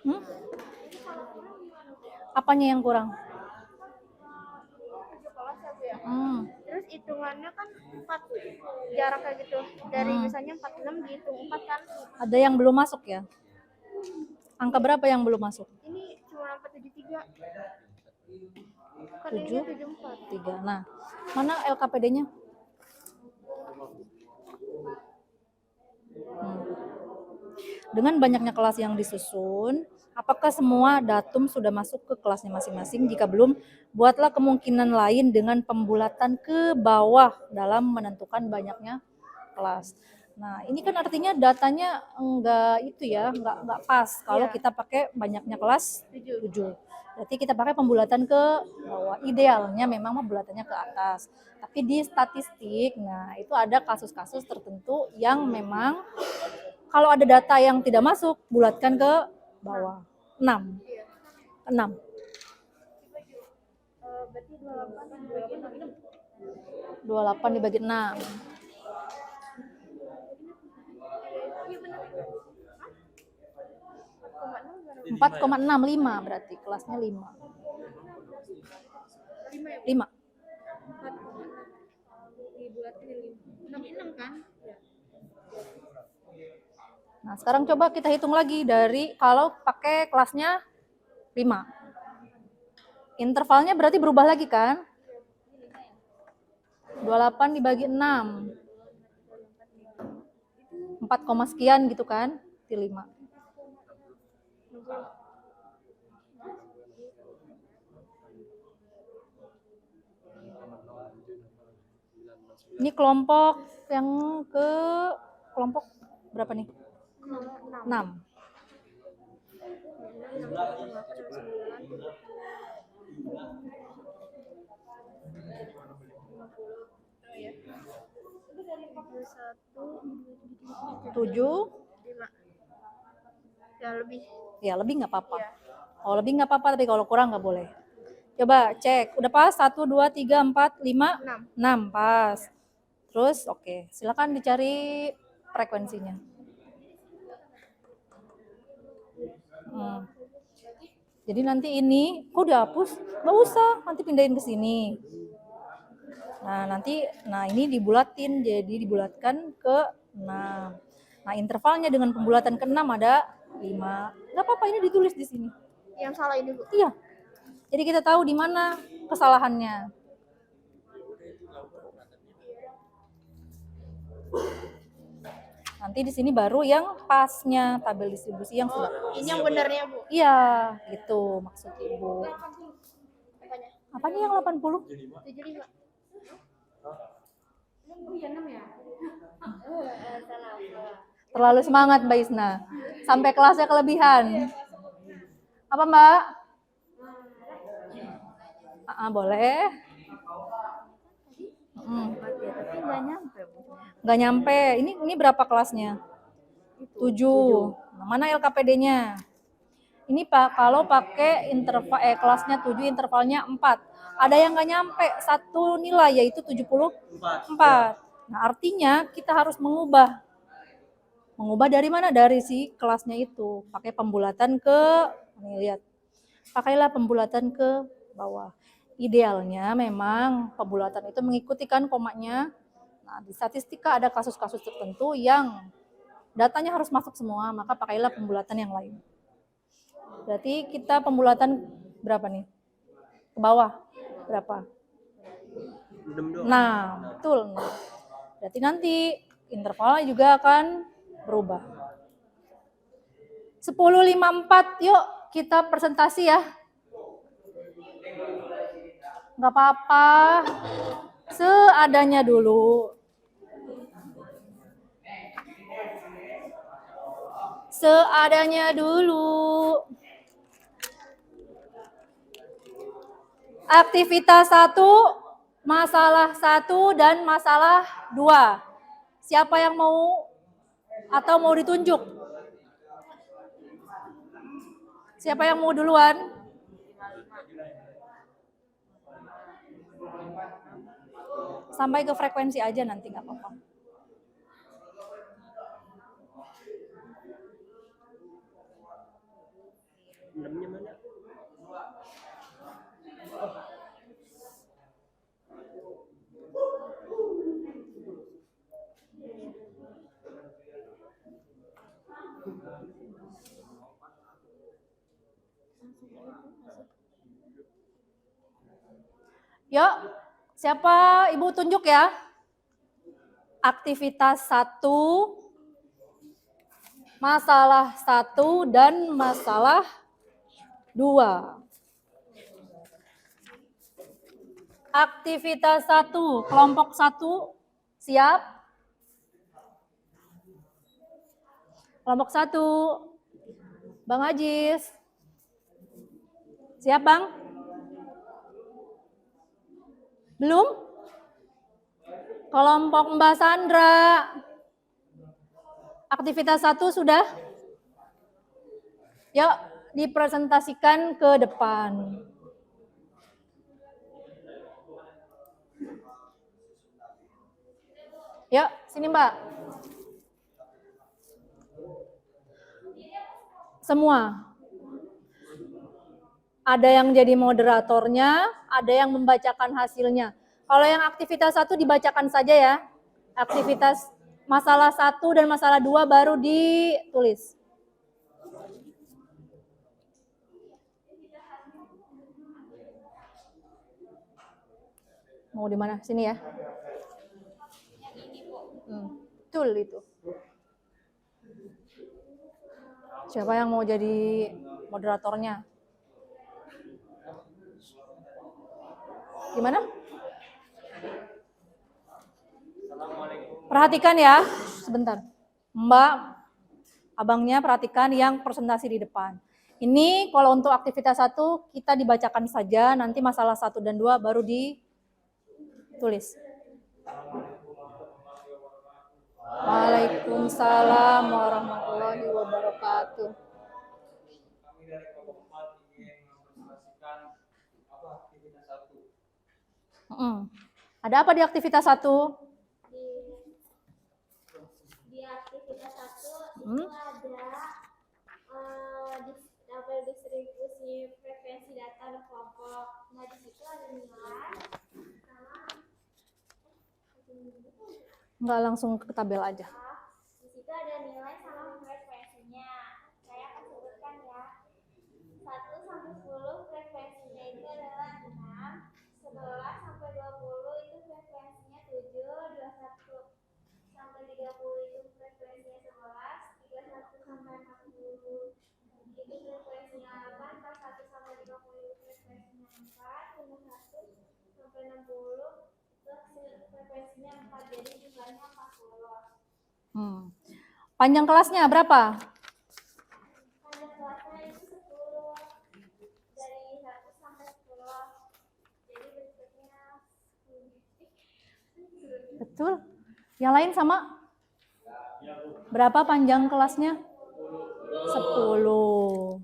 Hmm? Apanya yang kurang? kelas ya Bu ya. Terus Hitungannya kan 4 jarak kayak gitu. Dari misalnya 46 dihitung 4 kan. Ada yang belum masuk ya? Angka berapa yang belum masuk? Ini cuma 473. Kan 7, ini 74. 3. Nah, mana LKPD-nya? Dengan banyaknya kelas yang disusun, apakah semua datum sudah masuk ke kelasnya masing-masing? Jika belum, buatlah kemungkinan lain dengan pembulatan ke bawah dalam menentukan banyaknya kelas. Nah, ini kan artinya datanya enggak itu ya, enggak pas kalau kita pakai banyaknya kelas 7. Berarti kita pakai pembulatan ke bawah. Idealnya memang pembulatannya ke atas. Tapi di statistik, nah itu ada kasus-kasus tertentu yang memang kalau ada data yang tidak masuk, bulatkan ke bawah. 6. 6. Berarti 28 dibagi 6. 28 dibagi 6. Iya benar. 4,6 4,65 berarti kelasnya 5. 5 ya. 5. 4,6 dibulatin 6 kan? Ya. Nah, sekarang coba kita hitung lagi dari kalau pakai kelasnya 5. Intervalnya berarti berubah lagi kan? 28 dibagi 6. 4, sekian gitu kan? Di 5. Ini kelompok yang ke kelompok berapa nih? 6. Tujuh. Ya lebih. Ya lebih nggak apa-apa. Kalau lebih nggak apa-apa, tapi kalau kurang nggak boleh. Coba cek, udah pas? 1, 2, 3, 4, 5, 6 pas. Terus oke, silakan dicari frekuensinya. Jadi nanti ini, kok udah hapus? Nggak usah, nanti pindahin ke sini. Nah nanti, ini dibulatin, jadi dibulatkan ke 6. Nah intervalnya dengan pembulatan ke 6 ada 5. Nggak apa-apa, ini ditulis di sini. Yang salah ini Bu. Iya. Jadi kita tahu di mana kesalahannya. Nanti di sini baru yang pasnya, tabel distribusi yang sudah. Ini yang benernya Bu. Iya, gitu maksud Ibu. Apanya? Apanya yang 80? 75. Ini 6 ya? Salah. Terlalu semangat Mbak Isna. Sampai kelasnya kelebihan. Apa Mbak? Boleh. Tapi nggak nyampe Bu. Nggak nyampe. Ini berapa kelasnya? 7. Nah, mana LKPD-nya? Ini Pak, kalau pakai interval kelasnya 7, intervalnya 4. Ada yang nggak nyampe satu nilai, yaitu 74. Nah, artinya kita harus mengubah. Mengubah dari mana? Dari si kelasnya itu. Pakai pembulatan ke, nih lihat. Pakailah pembulatan ke bawah. Idealnya memang pembulatan itu mengikuti kan komanya. Nah, di statistika ada kasus-kasus tertentu yang datanya harus masuk semua, maka pakailah pembulatan yang lain. Berarti kita pembulatan berapa nih? Ke bawah berapa? 6 doang. Nah, betul. Berarti nanti intervalnya juga akan berubah. 10.54, yuk kita presentasi ya. Nggak apa-apa, seadanya dulu. Seadanya dulu. Aktivitas 1, masalah 1 dan masalah 2. Siapa yang mau atau mau ditunjuk? Siapa yang mau duluan? Sampai ke frekuensi aja nanti, nggak apa-apa. Enamnya mana? Yuk, siapa Ibu tunjuk ya? Aktivitas 1, masalah 1 dan masalah 2. Aktivitas 1, kelompok 1, siap? Kelompok 1, Bang Ajis. Siap, Bang? Belum? Kelompok Mbak Sandra. Aktivitas 1 sudah? Yuk, dipresentasikan ke depan. Yuk, sini Mbak. Semua. Ada yang jadi moderatornya, ada yang membacakan hasilnya. Kalau yang aktivitas 1 dibacakan saja ya. Aktivitas masalah 1 dan masalah 2 baru ditulis. Mau di mana? Sini ya. Betul itu. Siapa yang mau jadi moderatornya? Gimana? Perhatikan ya, sebentar. Mbak, abangnya perhatikan yang presentasi di depan. Ini kalau untuk aktivitas 1 kita dibacakan saja, nanti masalah 1 dan 2 baru ditulis. Waalaikumsalam warahmatullahi wabarakatuh. Kami dari kelompok 4 ingin mempresentasikan aktivitas 1. Ada apa di aktivitas 1? Di aktivitas 1 itu ada tabel distribusi frekuensi data dan kelompok. Nah, di situ ada nilai Enggak, langsung ke tabel aja. di situ ada nilai sama frekuensinya. Saya akan sebutkan ya. 1 sampai 10 frekuensinya itu adalah 6, 11 sampai 20 itu frekuensinya 7, 21 sampai 30 itu frekuensinya 11, 31 sampai 40 itu frekuensinya 8, 41 sampai 50 itu frekuensinya 4, 51 sampai 60 itu frekuensinya 4, jadi jumlahnya 40. Panjang kelasnya berapa? Panjang kelasnya itu 10, dari 1 sampai 10, jadi bentuknya 10. Betul. Yang lain sama? Berapa panjang kelasnya? 10.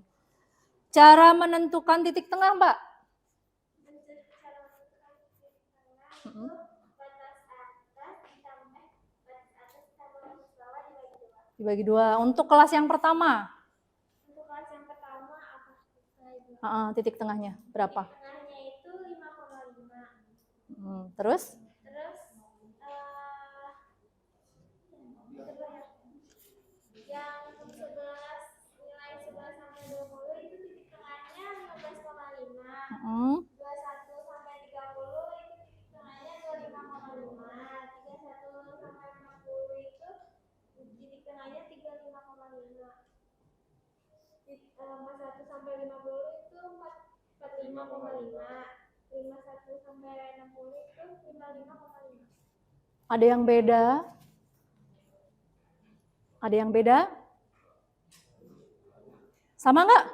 Cara menentukan titik tengah, Mbak? Dibagi 2. Untuk kelas yang pertama? Untuk kelas yang pertama apa? Titik tengahnya berapa? Titik tengahnya itu 5,5. Terus? Terus yang 11 nilai 11 sampai 20 itu titik tengahnya 15,5. 21 sampai 30 itu titik tengahnya 25,5. 31 sampai 60 itu titik tengahnya 35,5. 51 sampai 50 itu 45,5. 51 sampai 60 itu 55,5. Ada yang beda? Ada yang beda? Sama nggak?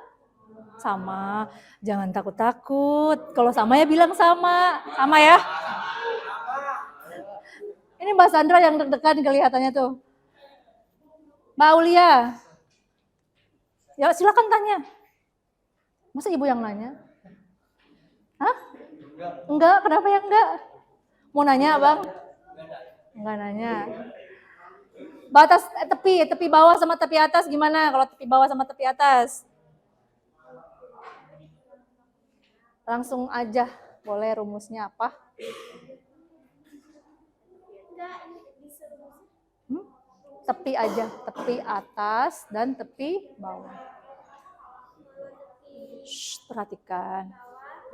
Sama. Jangan takut-takut. Kalau sama ya bilang sama. Sama ya. Ini Mbak Sandra yang deg-degan kelihatannya tuh. Mbak Aulia. Ya silakan tanya. Masa ibu yang nanya? Hah? Enggak, kenapa ya enggak? Mau nanya Bang? Enggak nanya. Batas tepi bawah sama tepi atas gimana? Kalau tepi bawah sama tepi atas? Langsung aja, boleh rumusnya apa? Tepi aja, tepi atas dan tepi bawah. Shh, perhatikan.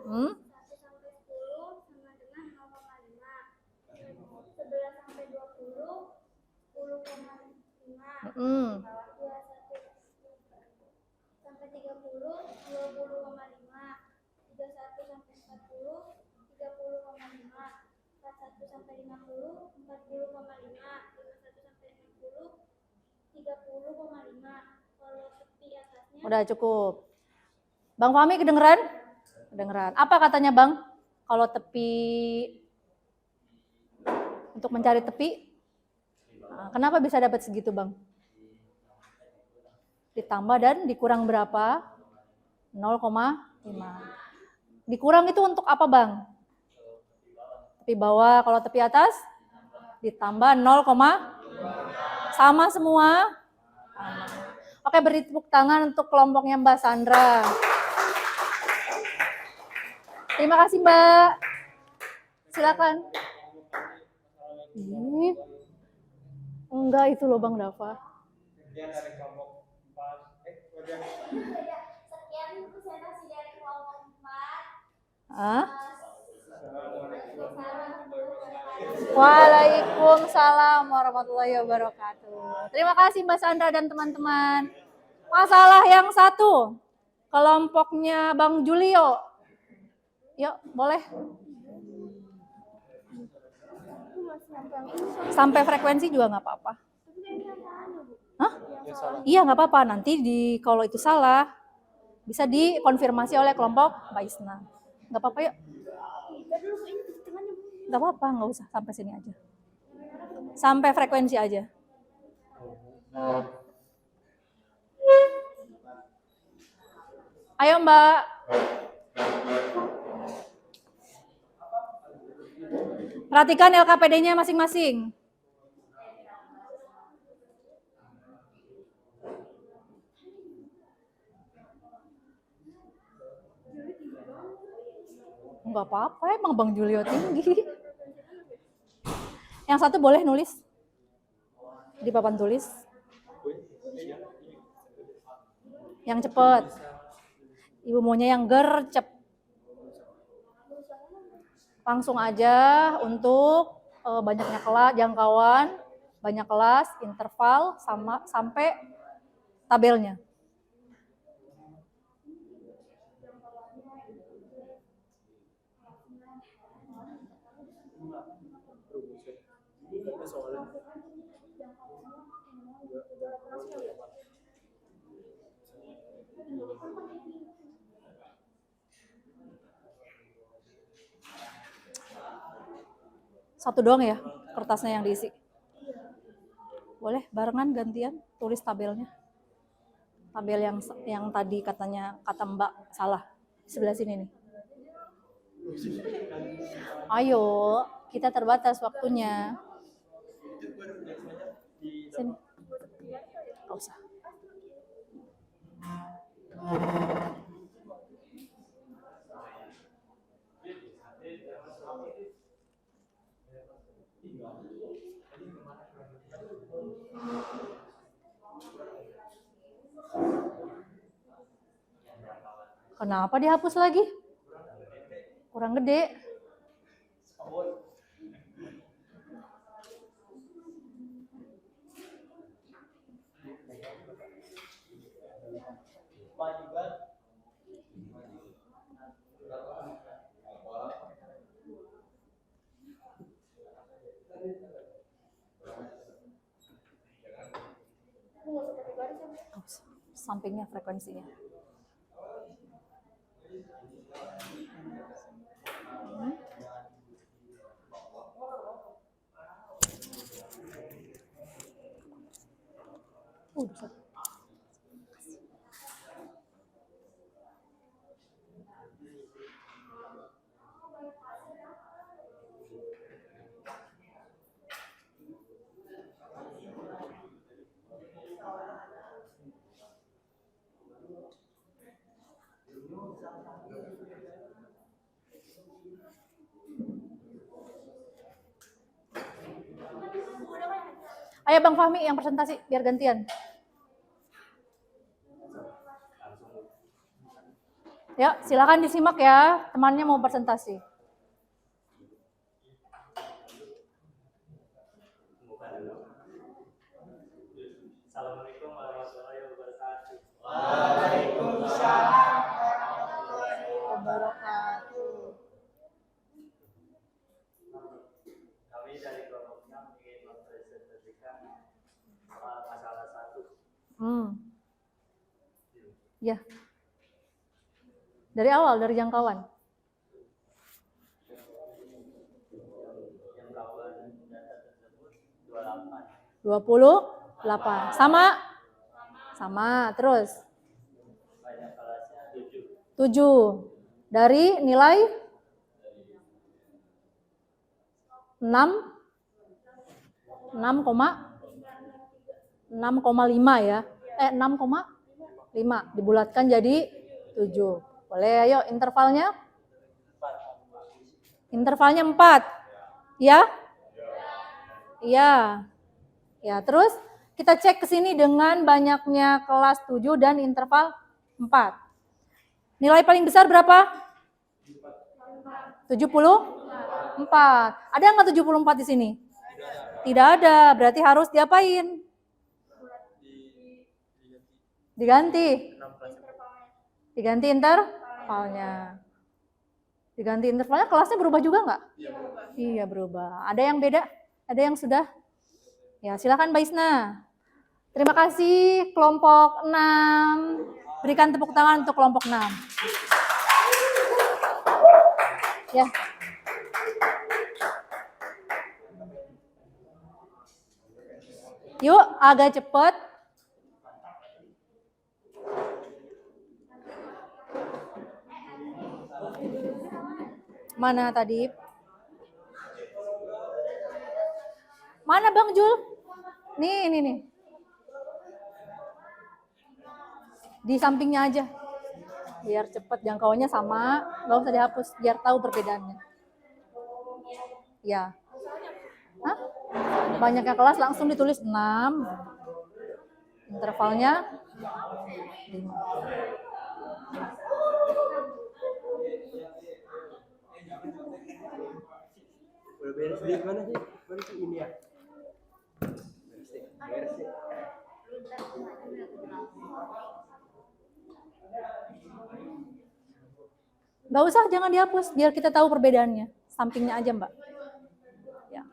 1 sampai 10 sama dengan 0,5. 11 sampai 20, 10,5. 21 sampai 30, 20,5. 31 sampai 40, 30,5. 41 sampai 50, 40,5. 51 sampai 60, 30,5. Kalau tepi atasnya Udah cukup. Bang Fahmi kedengeran? Kedengeran. Apa katanya Bang? Kalau tepi, untuk mencari tepi, kenapa bisa dapat segitu Bang? Ditambah dan dikurang berapa? 0,5. Dikurang itu untuk apa Bang? Tepi bawah, kalau tepi atas? Ditambah 0, sama semua? Oke, beri tepuk tangan untuk kelompoknya Mbak Sandra. Terima kasih Mbak. Silakan. Enggak itu loh Bang Dava. Sekian dari kelompok 4. sekian presentasi dari kelompok 4. Hah? Waalaikumsalam warahmatullahi wabarakatuh. Terima kasih Mbak Sandra dan teman-teman. Masalah yang satu, kelompoknya Bang Julio. Yuk, boleh. Sampai frekuensi juga nggak apa-apa. Hah? Iya nggak apa-apa. Nanti kalau itu salah, bisa dikonfirmasi oleh kelompok Mbak Isna. Nggak apa-apa yuk. Nggak apa-apa, nggak usah. Sampai sini aja. Sampai frekuensi aja. Ayo Mbak. Perhatikan LKPD-nya masing-masing. Enggak apa-apa, emang Bang Julio tinggi. Yang satu boleh nulis di papan tulis. Yang cepet. Ibu maunya yang gercep. Langsung aja untuk banyaknya kelas, jangkauan, banyak kelas, interval, sampai tabelnya. Satu doang ya kertasnya yang diisi. Boleh barengan gantian tulis tabelnya. Tabel yang tadi katanya kata Mbak salah. Sebelah sini nih. Ayo, kita terbatas waktunya. Sini. Nggak usah. Kenapa dihapus lagi? Kurang gede. Sampingnya frekuensinya. Udah. Ayo Bang Fahmi yang presentasi biar gantian. Ya, silakan disimak ya, temannya mau presentasi. Assalamualaikum warahmatullahi wabarakatuh. Kami dari kelompok 6 ingin mempresentasikan masalah 1. Ya. Dari awal, dari jangkauan. Jangkauan data tersebut 28. 28. Sama? Sama. Terus? Banyak kelasnya 7. Dari nilai? 6? 6,5 ya. 6,5. Dibulatkan jadi 7. Boleh, ayo intervalnya? Intervalnya 4. Ya? Iya. Ya, terus kita cek ke sini dengan banyaknya kelas 7 dan interval 4. Nilai paling besar berapa? 74. Ada nggak 74 di sini? Tidak ada, berarti harus diapain? Diganti. Diganti intervalnya. Diganti intervalnya, kelasnya berubah juga nggak? Iya berubah. Ada yang beda? Ada yang sudah? Ya silakan Mbak Isna. Terima kasih kelompok 6. Berikan tepuk tangan untuk kelompok 6. Ya. Yuk agak cepat. Mana tadi? Mana Bang Jul? Nih. Di sampingnya aja. Biar cepat, jangkauannya sama, nggak usah dihapus, biar tahu perbedaannya. Ya. Hah? Banyaknya kelas langsung ditulis 6. Intervalnya 5. Udah beres di mana sih? Mana sih ini ya? Beres sih. Nggak usah, jangan dihapus, biar kita tahu perbedaannya. Sampingnya aja, Mbak. Ya.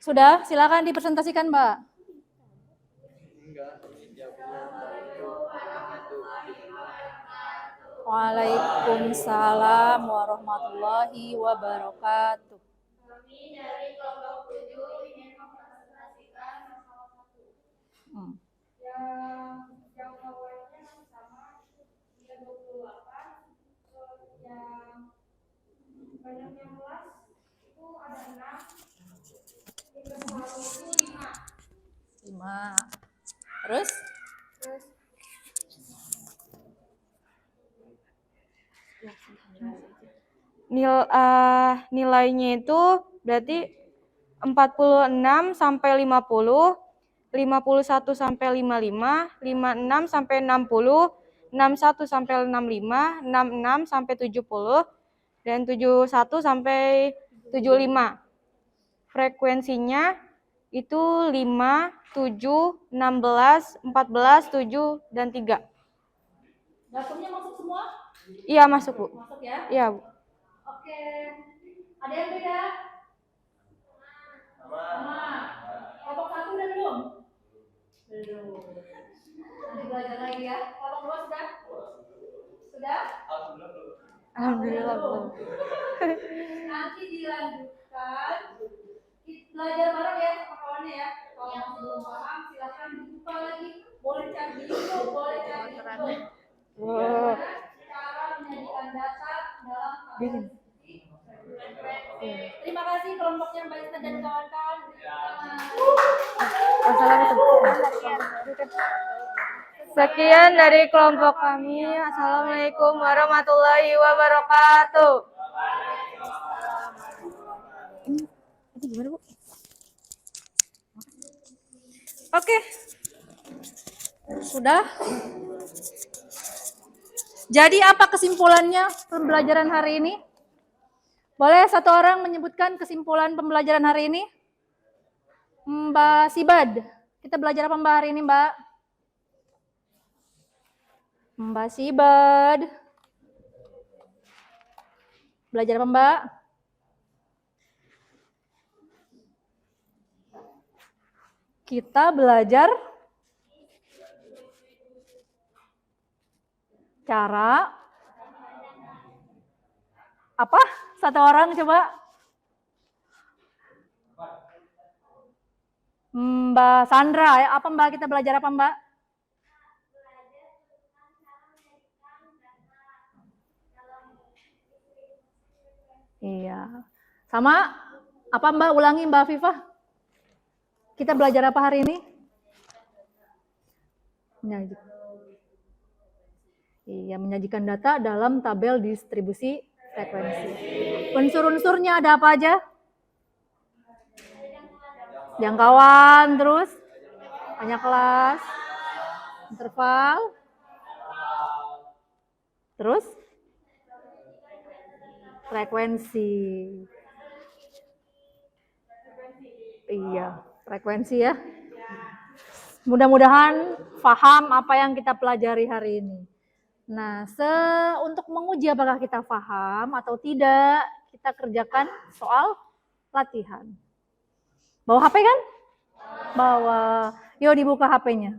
Sudah, silakan dipresentasikan, Mbak. Enggak, Waalaikumsalam warahmatullahi wabarakatuh. Kami dari kelompok 7 ingin mempresentasikan masalah 1. Hmm. Yang jangkauannya sama 328, yang banyaknya kelas itu ada 6, yang berselalu itu 5. 5. Terus? Nilainya itu berarti 46 sampai 50, 51 sampai 55, 56 sampai 60, 61 sampai 65, 66 sampai 70, dan 71 sampai 75. Frekuensinya itu 5, 7, 16, 14, 7, dan 3. Dapurnya masuk semua? Iya, masuk, Bu. Masuk ya? Iya, Bu. Oke. Ada yang beda? Sama. Kelompok 1 udah belum? Belum. Nanti belajar lagi ya. Kelompok 2 sudah? Sudah? Alhamdulillah, Bu. Nanti dilanjutkan. Belajar bareng ya sama kawannya ya. Kalau masih belum paham silahkan dibuka lagi. Boleh cari di YouTube, boleh cari di YouTube. Wow. Cara menyajikan data dalam tabel frekuensi. Terima kasih kelompoknya Mbak Ista dan kawan-kawan. Sekian dari kelompok kami. Assalamualaikum warahmatullahi wabarakatuh. Ini gimana, Bu? Oke. Sudah. Jadi apa kesimpulannya pembelajaran hari ini? Boleh satu orang menyebutkan kesimpulan pembelajaran hari ini? Mbak Sibad. Kita belajar apa Mbak hari ini, Mbak? Mbak Sibad. Belajar apa, Mbak? Kita belajar cara apa? Satu orang coba. Mbak Sandra, ya. Apa Mbak? Kita belajar apa Mbak? Iya. Sama apa Mbak? Ulangi Mbak Afifah. Kita belajar apa hari ini? Menyajikan data dalam tabel distribusi frekuensi. Unsur-unsurnya ada apa aja? Jangkauan, terus banyak kelas, interval, terus frekuensi. Iya, frekuensi ya. Mudah-mudahan paham apa yang kita pelajari hari ini. Nah, untuk menguji apakah kita paham atau tidak, kita kerjakan soal latihan. Bawa HP kan? Bawa. Yuk dibuka HP-nya.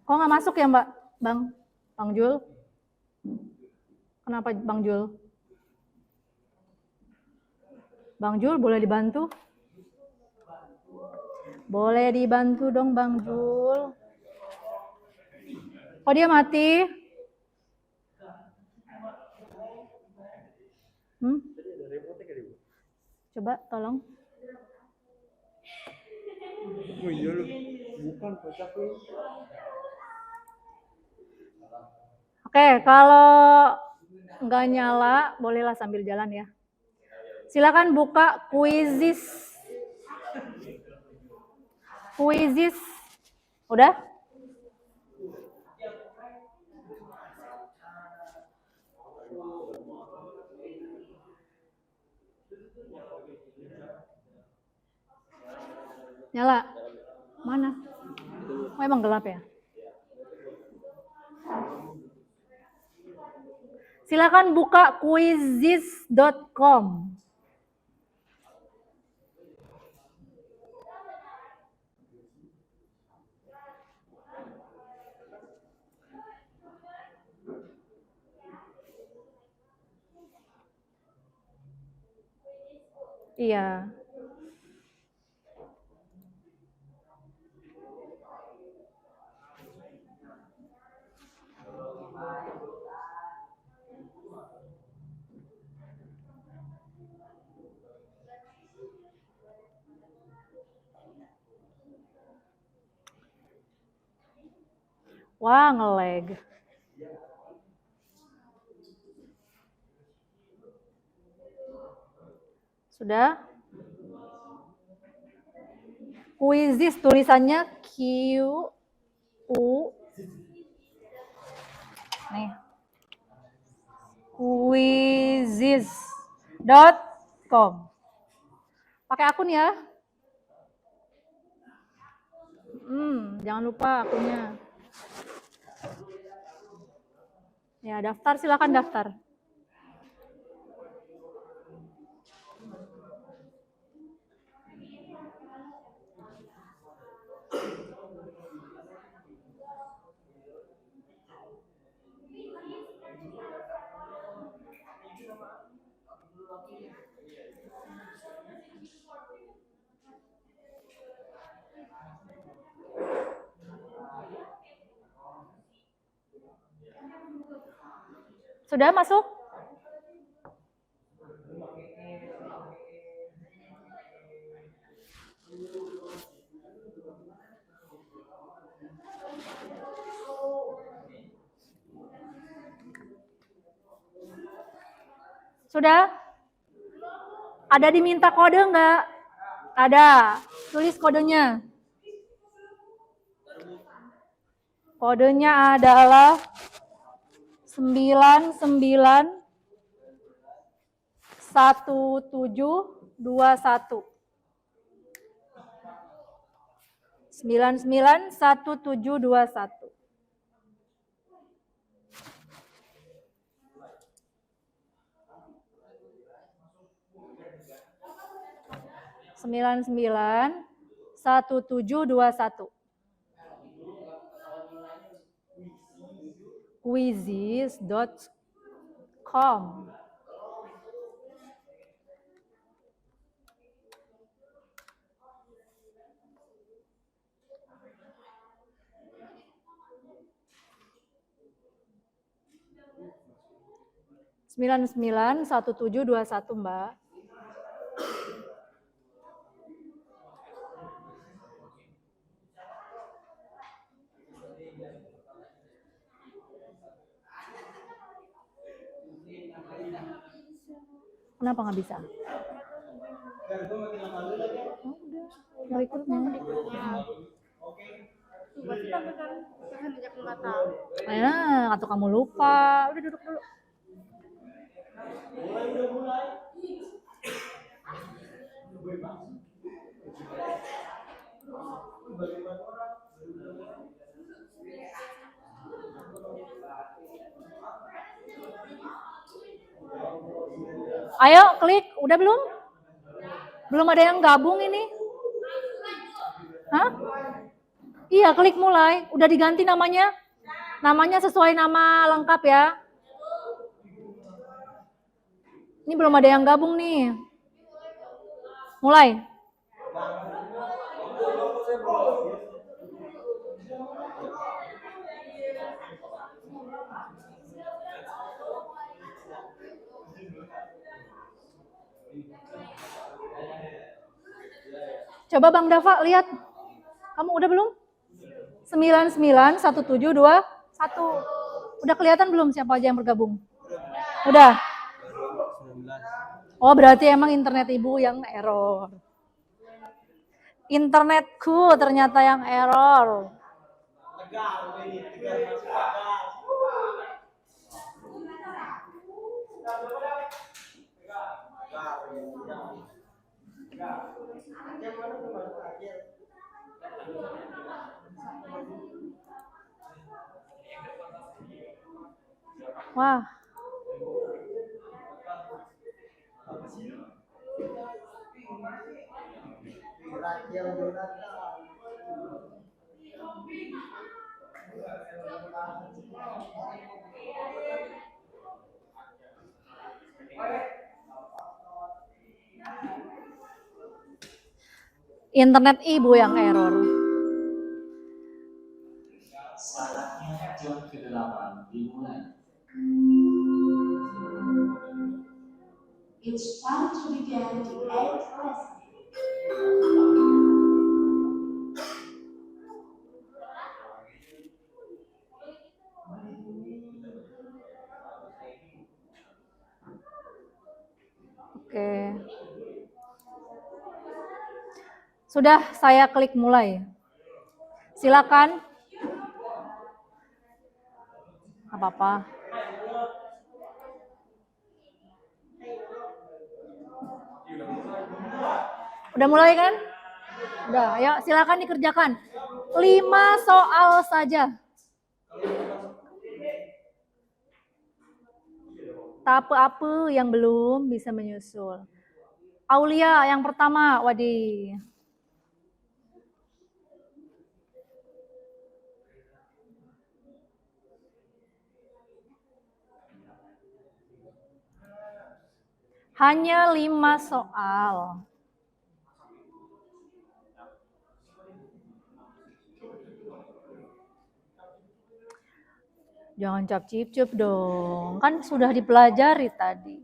Kok nggak masuk ya Mbak? Bang Jul? Kenapa Bang Jul? Bang Jul boleh dibantu? Boleh dibantu dong Bang Jul. Oh dia mati? Coba tolong. Oh iya lu, bukan kocak lu. Oke, kalau nggak nyala, bolehlah sambil jalan ya. Silakan buka Quizizz. Quizizz. Udah? Nyala? Mana? Oh, emang gelap ya? Silakan buka quizizz.com. Iya. Wah, nge-lag. Sudah? Quizzes tulisannya Q U nih. Quizzes.com. Pakai akun ya. Jangan lupa akunnya. Ya, daftar, silakan daftar. Sudah masuk? Sudah? Ada diminta kode enggak? Ada. Tulis kodenya. Kodenya adalah 991721. 991721. Sembilan sembilan 1721. Quizzes.com. Sembilan sembilan 1721, Mbak. Kenapa nggak bisa? Berikutnya. Atau kamu lupa. Udah duduk dulu. Ayo klik, udah belum? Belum ada yang gabung ini? Hah? Iya, klik mulai. Udah diganti namanya? Namanya sesuai nama lengkap ya. Ini belum ada yang gabung nih. Mulai. Coba Bang Dava lihat. Kamu udah belum? 991721. Udah kelihatan belum siapa aja yang bergabung? Udah. Oh, berarti emang internet Ibu yang error. Internetku ternyata yang error. Wah. Internet ibu yang error. Saatnya jam ke-8 dimulai. It's time to begin the 8th lesson. Oke. Sudah saya klik mulai. Silakan. Apa-apa. Udah mulai kan? Udah, ayo silakan dikerjakan. 5 soal saja. Tahap apa yang belum bisa menyusul? Aulia yang pertama, Wadi. Hanya 5 soal. Jangan cap-cip-cup dong, kan sudah dipelajari tadi.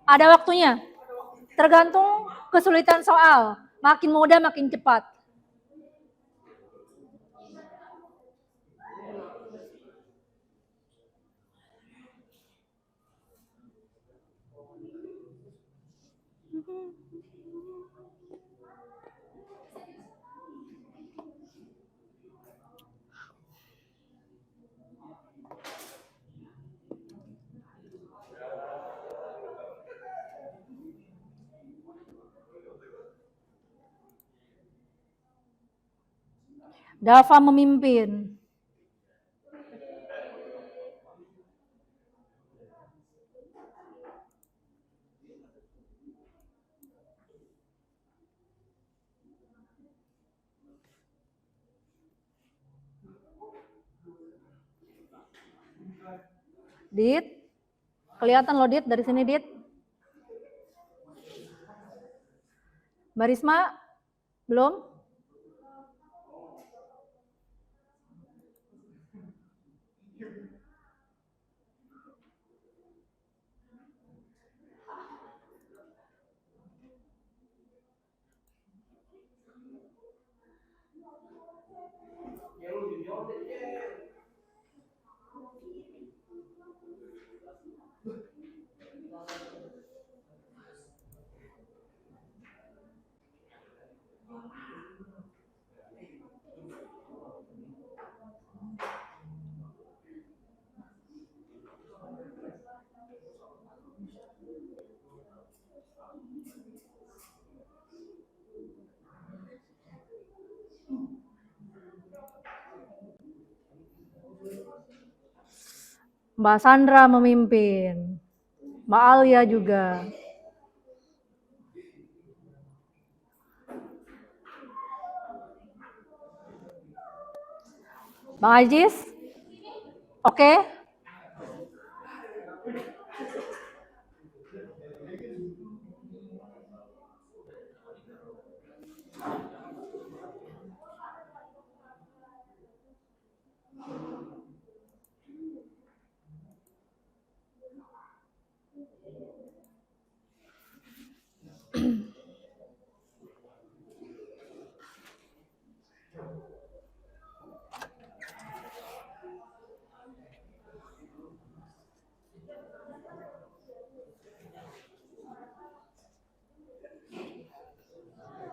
Ada waktunya, tergantung kesulitan soal. Makin mudah makin cepat. Dava memimpin. Dit, kelihatan loh Dit dari sini Dit. Mbak Risma, belum? Mbak Sandra memimpin. Mbak Alia juga. Bang Ajis? Oke?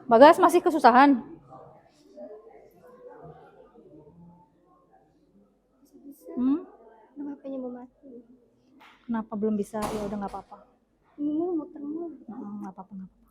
Bagas masih kesusahan? HP-nya mau mati. Kenapa belum bisa? Ya udah nggak apa-apa. Ini muter mulu. Nggak apa-apa, nggak apa-apa.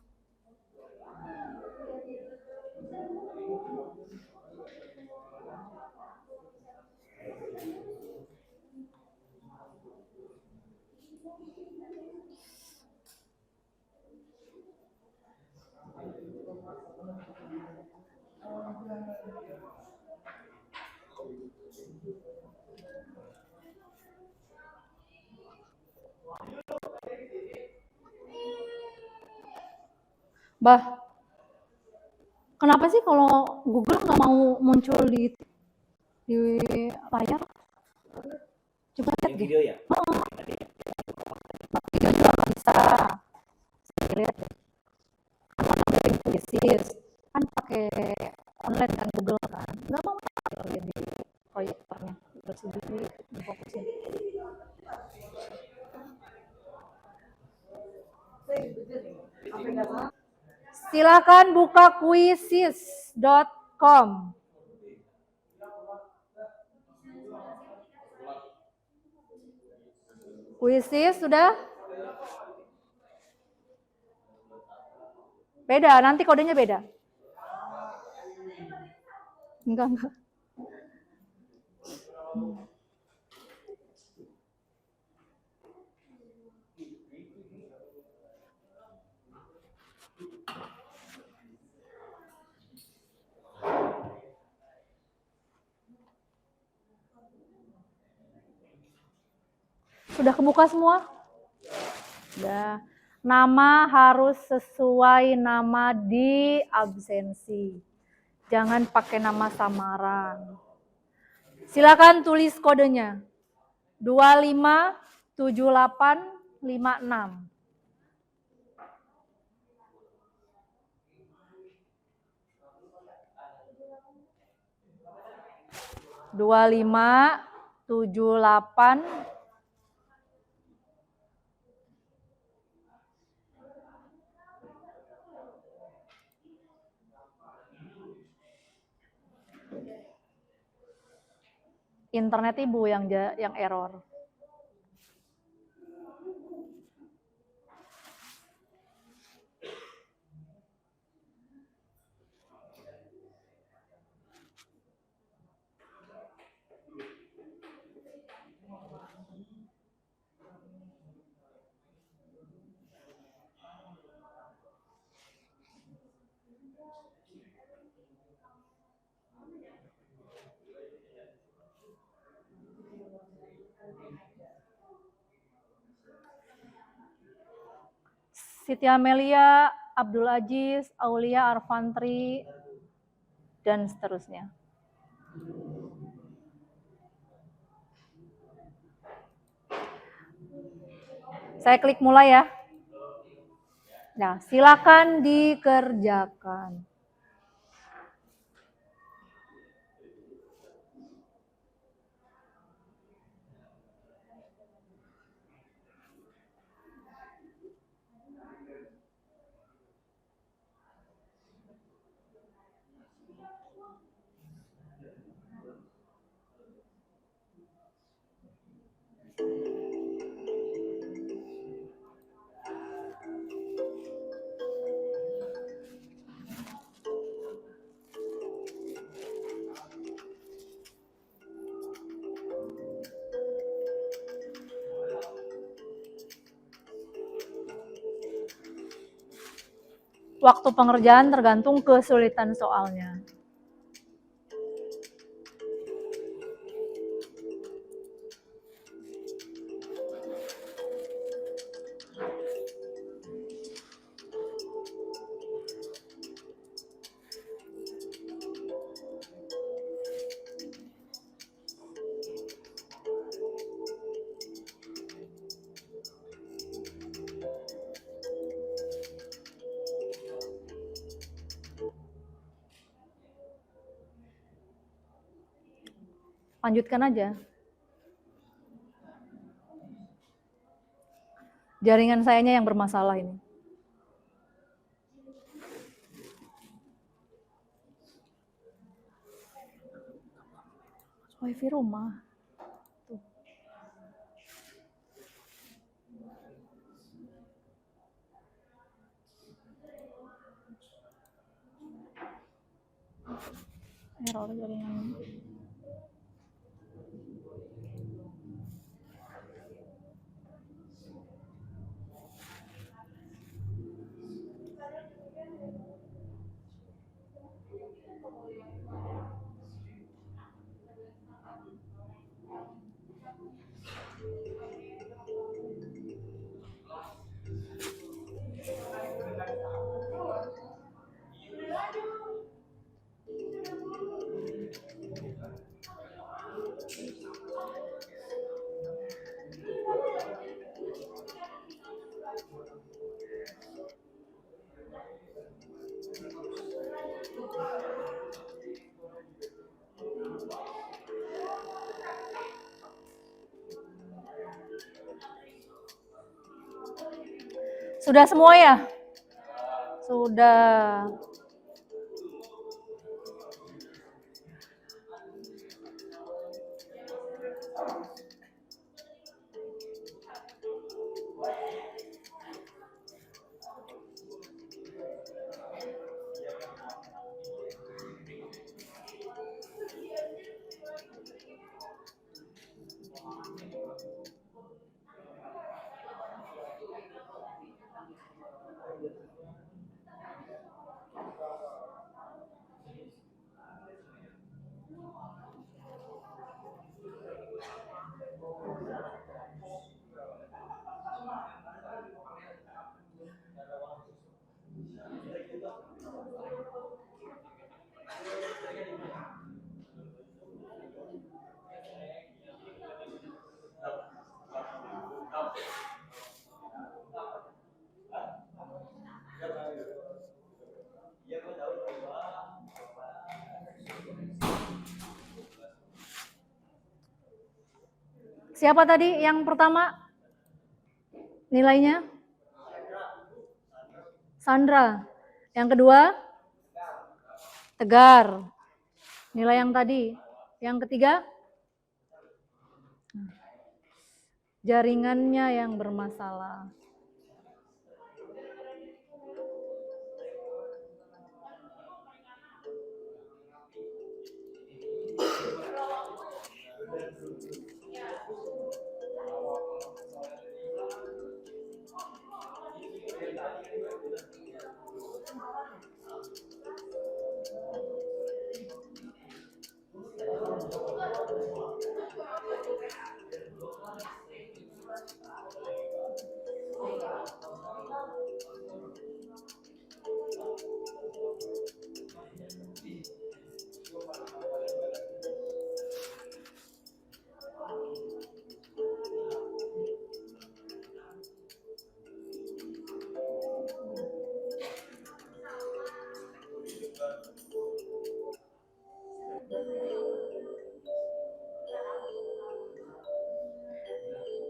Bah, Kenapa sih kalau Google nggak mau muncul di layar? Coba lihat Yang deh. video ya? Video juga nggak bisa. Lihat deh. Dari Publicis kan pakai online kan Google kan. Nggak mau lihat di proyektornya. Terus di fokusin. Silakan buka quizzes.com. Quizzes sudah? Beda, nanti kodenya beda. Enggak. Sudah kebuka semua? Sudah. Nama harus sesuai nama di absensi. Jangan pakai nama samaran. Silakan tulis kodenya. 257856. 2578. Internet ibu yang error. Siti Amelia, Abdul Aziz, Aulia Arfantri, dan seterusnya. Saya klik mulai ya. Nah, silakan dikerjakan. Waktu pengerjaan tergantung kesulitan soalnya. Lanjutkan aja. Jaringan sayanya yang bermasalah ini. Wifi rumah. Tuh. Error jaringan. Sudah semua ya? Sudah. Siapa tadi yang pertama? Nilainya? Sandra. Yang kedua? Tegar. Nilai yang tadi. Yang ketiga? Jaringannya yang bermasalah.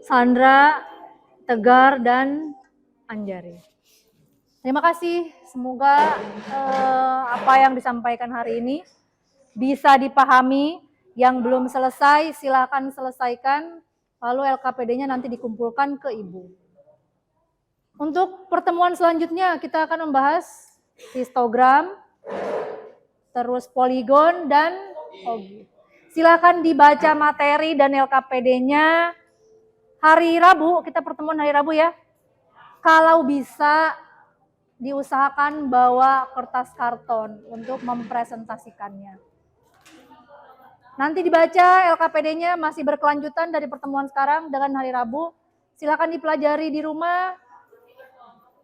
Sandra, Tegar, dan Anjari. Terima kasih. Semoga apa yang disampaikan hari ini bisa dipahami. Yang belum selesai, silakan selesaikan. Lalu LKPD-nya nanti dikumpulkan ke Ibu. Untuk pertemuan selanjutnya, kita akan membahas histogram, terus poligon, dan ogi. Silakan dibaca materi dan LKPD-nya. Hari Rabu, kita pertemuan hari Rabu ya. Kalau bisa diusahakan bawa kertas karton untuk mempresentasikannya. Nanti dibaca LKPD-nya masih berkelanjutan dari pertemuan sekarang dengan hari Rabu. Silakan dipelajari di rumah.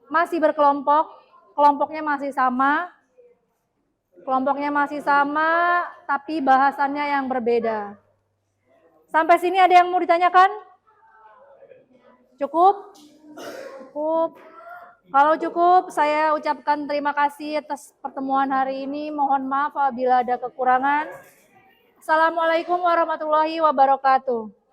Masih berkelompok, kelompoknya masih sama. Kelompoknya masih sama, tapi bahasannya yang berbeda. Sampai sini ada yang mau ditanyakan? Cukup? Cukup. Kalau cukup, saya ucapkan terima kasih atas pertemuan hari ini. Mohon maaf apabila ada kekurangan. Assalamualaikum warahmatullahi wabarakatuh.